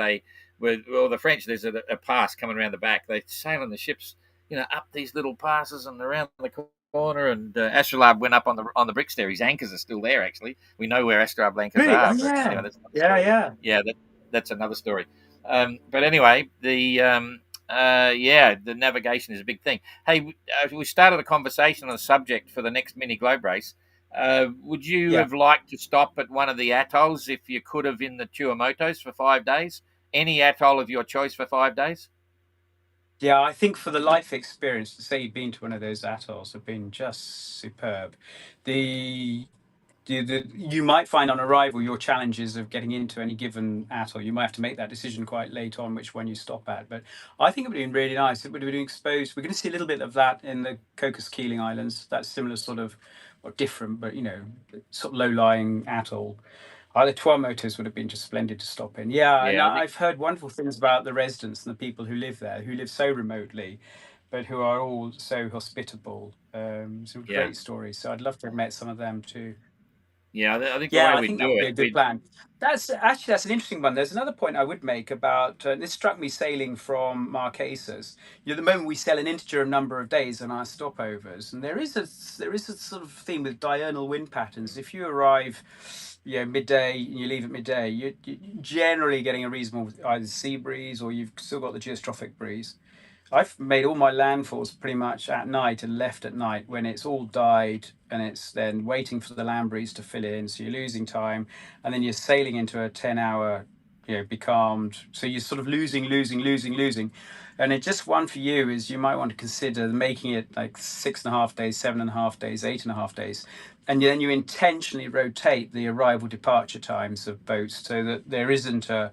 well, the French, there's a pass coming around the back. They sail on the ships, up these little passes and around the corner. And Astrolabe went up on the bricks there. His anchors are still there, actually. We know where Astrolabe anchors Really? Oh, are, but yeah. anyway, that's another Yeah, story. yeah. Yeah, that's another story. But anyway, the navigation is a big thing. Hey, we started a conversation on the subject for the next mini globe race. Would you Yeah. have liked to stop at one of the atolls if you could have in the Tuamotus for 5 days? Any atoll of your choice for 5 days? Yeah, I think for the life experience, to say you've been to one of those atolls have been just superb. The you might find on arrival your challenges of getting into any given atoll. You might have to make that decision quite late on which one you stop at. But I think it would have been really nice. It would have been exposed. We're going to see a little bit of that in the Cocos Keeling Islands. That similar sort of, or different, but sort of low-lying atoll. The Tuamotus would have been just splendid to stop in. Yeah, and Yeah, I think. I've heard wonderful things about the residents and the people who live there, who live so remotely, but who are all so hospitable. Some Yeah. great stories. So I'd love to have met some of them too. Yeah, I think the Yeah, way I we think that do would be it, a good we plan. That's an interesting one. There's another point I would make about this struck me sailing from Marquesas. You know, the moment we sail an integer number of days on our stopovers, and there is a sort of theme with diurnal wind patterns. If you arrive, you know, midday and you leave at midday, you're generally getting a reasonable either sea breeze or you've still got the geostrophic breeze. I've made all my landfalls pretty much at night and left at night when it's all died and it's then waiting for the land breeze to fill in. So you're losing time and then you're sailing into a 10-hour, you know, becalmed. So you're sort of losing. And it just one for you is you might want to consider making it like 6.5 days, 7.5 days, 8.5 days. And then you intentionally rotate the arrival departure times of boats so that there isn't a,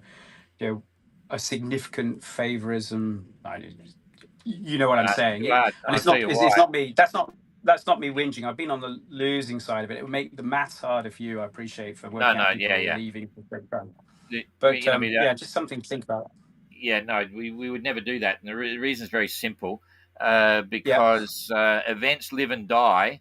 you know, a significant favorism. You know what I'm saying. too hard. And I'll tell you it's why. not me. That's not me whinging. I've been on the losing side of it. It would make the maths harder for you. I appreciate for No, working out no, yeah, people yeah. leaving. We, But we yeah, just something to think about. yeah, no, we would never do that. And the reason is very simple, Yeah. because events live and die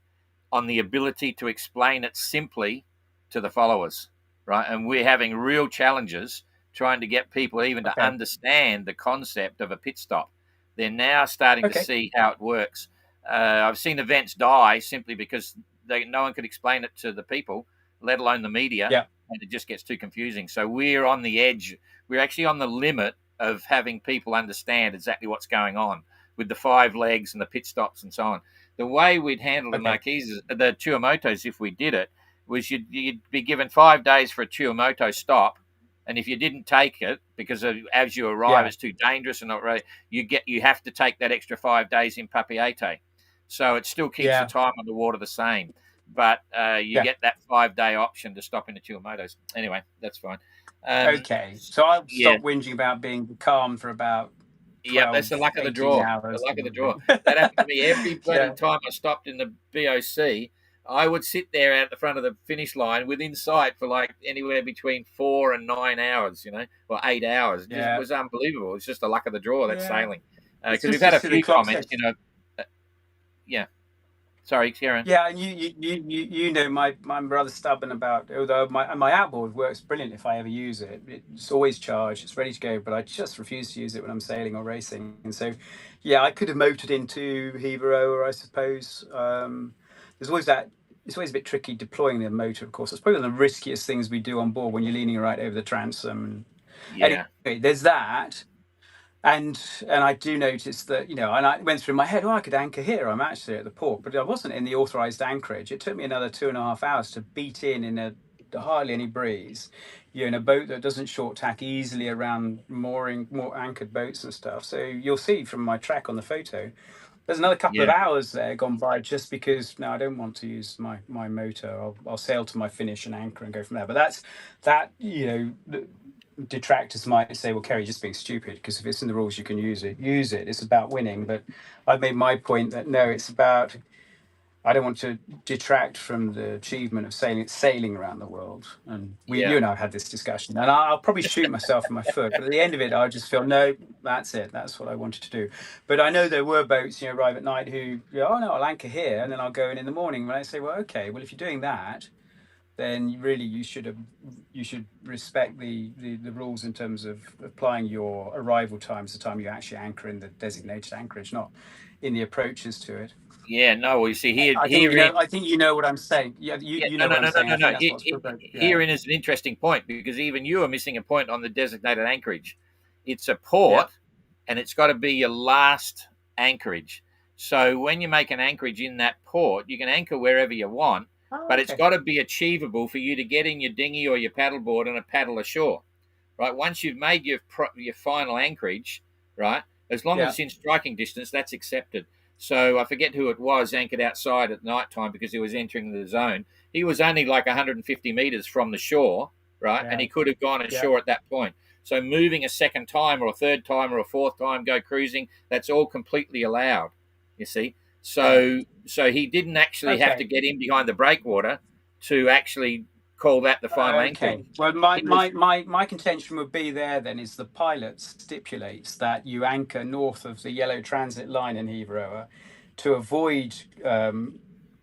on the ability to explain it simply to the followers, right? And we're having real challenges trying to get people even to Okay. understand the concept of a pit stop. They're now starting to Okay. see how it works. I've seen events die simply because no one could explain it to the people, let alone the media, Yeah. and it just gets too confusing. So we're on the edge. We're actually on the limit of having people understand exactly what's going on with the 5 legs and the pit stops and so on. The way we'd handle the Okay. Marquises, the Tuamotos, if we did it, was you'd be given 5 days for a Tuamoto stop, and if you didn't take it because as you arrive Yeah. it's too dangerous and not ready, you have to take that extra 5 days in Papeete. So it still keeps the Yeah. time on the water the same, but you Yeah. get that 5 day option to stop in the Tuamotos. Anyway, that's fine. Um, Okay. So I'll yeah, stop whinging about being calm for about Yep, that's the 12, luck of the 18 draw. The hours. luck of the draw. That happened to me every bloody Yeah. time I stopped in the BOC. I would sit there at the front of the finish line within sight for like anywhere between 4 and 9 hours, or 8 hours. It just Yeah. was unbelievable. It's just the luck of the draw. That's Yeah. sailing. It's Because we've just had to a see the few clock. comments. Yeah. Sorry, Karen. Yeah, and you know I'm rather stubborn about, although my outboard works brilliant if I ever use it. It's always charged, it's ready to go, but I just refuse to use it when I'm sailing or racing. And so, yeah, I could have motored into Heveroa, I suppose. There's always that. It's always a bit tricky deploying the motor, of course. It's probably one of the riskiest things we do on board when you're leaning right over the transom. Yeah. Anyway, there's that. And I do notice that, and I went through my head, oh, I could anchor here. I'm actually at the port, but I wasn't in the authorized anchorage. It took me another 2.5 hours to beat in a hardly any breeze, in a boat that doesn't short tack easily around more anchored boats and stuff. So you'll see from my track on the photo, there's another couple of Yeah. hours there gone by just because no, I don't want to use my motor. I'll sail to my finish and anchor and go from there. But that's that, detractors might say, well, Kerry, just being stupid, because if it's in the rules, you can use it. Use it. It's about winning. But I've made my point that no, it's about. I don't want to detract from the achievement of sailing around the world. And you Yeah. and I have had this discussion, and I'll probably shoot myself in my foot. But at the end of it, I just feel no, that's it. That's what I wanted to do. But I know there were boats, arrive at night who, oh no, I'll anchor here, and then I'll go in the morning. When I say, well, okay, well, if you're doing that, then really you should respect the rules in terms of applying your arrival times, the time you actually anchor in the designated anchorage, not in the approaches to it. Yeah. No, well, you see, I think herein. you know what I'm saying. Yeah, Yeah, you no, know no, what I'm no, no, saying. no, I think no. that's what's provoked. Yeah, Herein is an interesting point because even you are missing a point on the designated anchorage. It's a yeah. port, and it's got to be your last anchorage. So when you make an anchorage in that port, you can anchor wherever you want, Oh, but it's okay. got to be achievable for you to get in your dinghy or your paddleboard and a paddle ashore. Right? Once you've made your final anchorage, right? As long as Yeah, it's in striking distance, that's accepted. So I forget who it was anchored outside at night time because he was entering the zone. He was only like 150 meters from the shore, right? And yeah, he could have gone yeah. ashore at that point. So moving a second time or a third time or a fourth time, go cruising, that's all completely allowed. You see, Right. so he didn't actually have to Okay. get in behind the breakwater to actually call that the final anchorage. Okay. Well, my, He was my, my, my contention would be there then is the pilot stipulates that you anchor north of the yellow transit line in Heveroa to avoid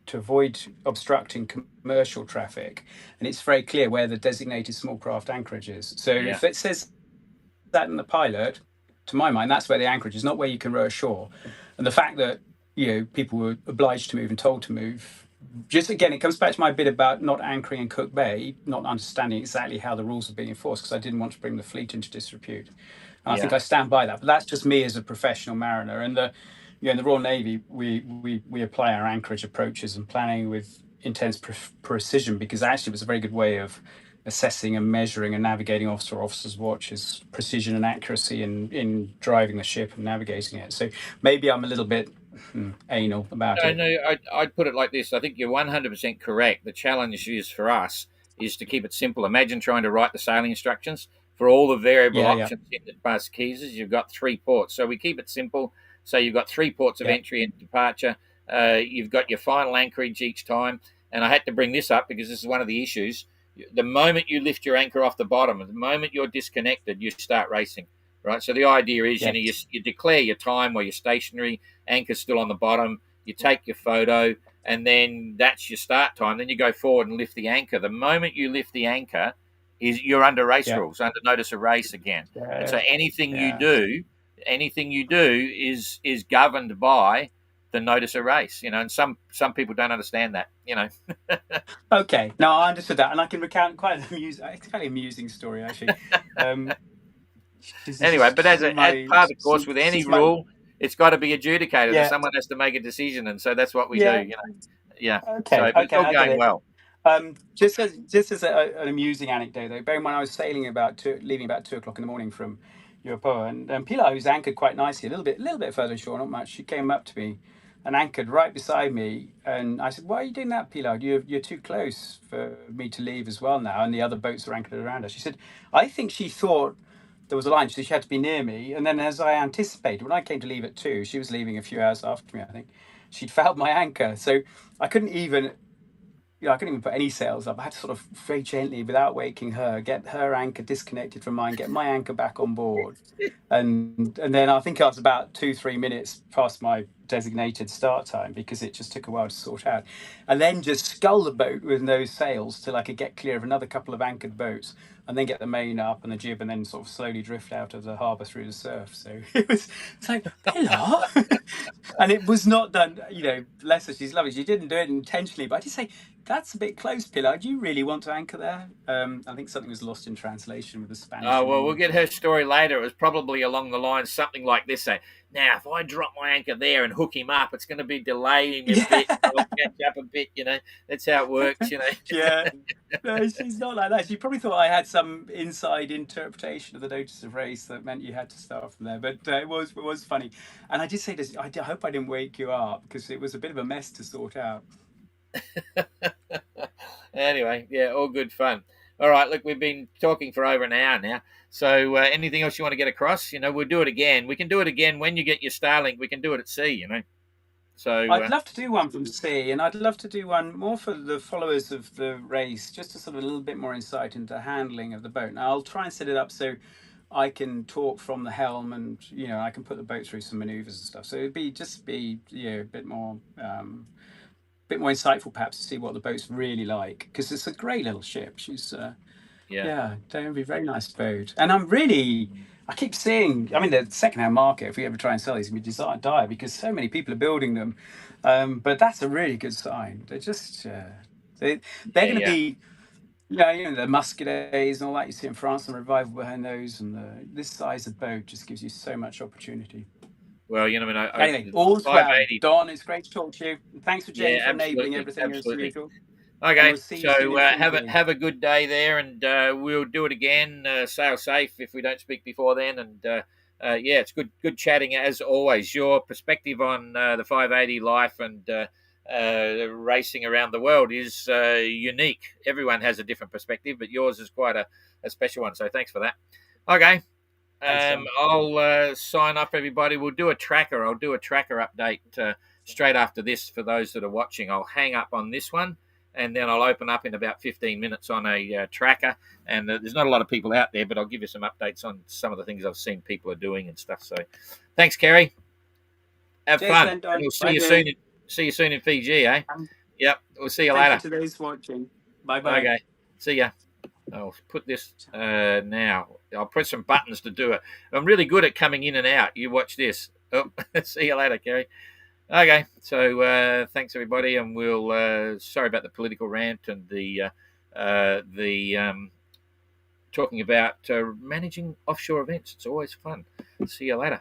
to avoid obstructing commercial traffic, and it's very clear where the designated small craft anchorage is. So Yeah. if it says that in the pilot, to my mind, that's where the anchorage is, not where you can row ashore. And the fact that people were obliged to move and told to move, just again, it comes back to my bit about not anchoring in Cook Bay, not understanding exactly how the rules are being enforced, because I didn't want to bring the fleet into disrepute. And I think I stand by that. But that's just me as a professional mariner. And in the Royal Navy, we apply our anchorage approaches and planning with intense precision, because actually it was a very good way of assessing and measuring and navigating officer's watches, precision and accuracy in driving the ship and navigating it. So maybe I'm a little bit anal about it. No, I'd put it like this. I think you're 100% correct. The challenge is for us is to keep it simple. Imagine trying to write the sailing instructions for all the variable Yeah, yeah, options in the Pasquisas. You've got 3 ports. So we keep it simple. So you've got 3 ports of yeah, entry and departure. You've got your final anchorage each time. And I had to bring this up because this is one of the issues. The moment you lift your anchor off the bottom, the moment you're disconnected, you start racing, right? So the idea is, yeah, you declare your time where you're stationary, anchor's still on the bottom, you take your photo, and then that's your start time. Then you go forward and lift the anchor. The moment you lift the anchor, you're under race yeah, rules, under notice of race again. And so yeah, yeah. anything you do is governed by the notice of race. And some people don't understand that. Okay, no, I understood that, and I can recount quite it's quite an amusing story actually. Um, Anyway, but as part of the course with any since my rule, it's got to be adjudicated, and yeah, someone has to make a decision, and so that's what we do. yeah. Yeah. Okay, So, but it's okay, all I get going it. well. Just as an amusing anecdote, though, bear in mind I was sailing leaving about 2 o'clock in the morning from Europoa, and Pilar, who's anchored quite nicely, a little bit further ashore, not much. She came up to me and anchored right beside me, and I said, "Why are you doing that, Pilar? You're too close for me to leave as well now." And the other boats are anchored around her. She said, "I think she thought there was a line, so she had to be near me." And then, as I anticipated, when I came to leave at 2, she was leaving a few hours after me, I think. She'd fouled my anchor, so I couldn't even I couldn't even put any sails up. I had to sort of very gently, without waking her, get her anchor disconnected from mine, get my anchor back on board, and then I think I was about 2-3 minutes past my designated start time, because it just took a while to sort out, and then just scull the boat with no sails till I could get clear of another couple of anchored boats, and then get the main up and the jib, and then sort of slowly drift out of the harbour through the surf. So it's like, Pilar. And it was not done, bless her, she's lovely. She didn't do it intentionally, but I did say, that's a bit close, Pilar. Do you really want to anchor there? I think something was lost in translation with the Spanish Oh, and well, we'll English. get her story later. It was probably along the lines something like this: say, now, if I drop my anchor there and hook him up, it's going to be delaying a Yeah, bit. I'll catch up a bit. That's how it works. yeah. No, she's not like that. She probably thought I had some inside interpretation of the notice of race that meant you had to start from there. But it was funny, and I did say this. I hope I didn't wake you up, because it was a bit of a mess to sort out. Anyway, yeah, all good fun. All right, look, we've been talking for over an hour now. So, anything else you want to get across? We'll do it again. We can do it again when you get your Starlink. We can do it at sea. So, I'd love to do one from sea, and I'd love to do one more for the followers of the race, just to sort of a little bit more insight into handling of the boat. Now, I'll try and set it up so I can talk from the helm, and I can put the boat through some maneuvers and stuff. So it'd be a bit more insightful, perhaps, to see what the boat's really like, because it's a great little ship. She's yeah, yeah, that'd be a very nice boat. And I keep seeing, I mean, the second-hand market, if we ever try and sell these, can be dire, because so many people are building them. But that's a really good sign. They're just, they're yeah, going to yeah. be, the Muscadets and all that you see in France, and Revival behind those, and this size of boat just gives you so much opportunity. Well, I mean, Anyway, the all's well. 580. Don, it's great to talk to you. Thanks for Yeah, Jane for enabling absolutely, everything as absolutely. usual. And we'll Okay, see you soon so in have a Fiji. have a good day there, and we'll do it again. Sail safe if we don't speak before then, and yeah, it's good chatting as always. Your perspective on the 580 life and racing around the world is unique. Everyone has a different perspective, but yours is quite a special one. So thanks for that. Okay, Thanks, Don. I'll sign up, everybody. We'll do a tracker. I'll do a tracker update straight after this for those that are watching. I'll hang up on this one, and then I'll open up in about 15 minutes on a tracker. And there's not a lot of people out there, but I'll give you some updates on some of the things I've seen people are doing and stuff. So thanks, Kerry. Have Cheers fun. then, And Don. we'll Bye, Jane. see you soon in Fiji, eh? Yep. We'll see you Thank you later. to those watching. Bye bye. Okay. See ya. I'll put this now. I'll press some buttons to do it. I'm really good at coming in and out. You watch this. Oh, see you later, Kerry. Okay, so thanks everybody, and we'll sorry about the political rant and the talking about managing offshore events. It's always fun. See you later.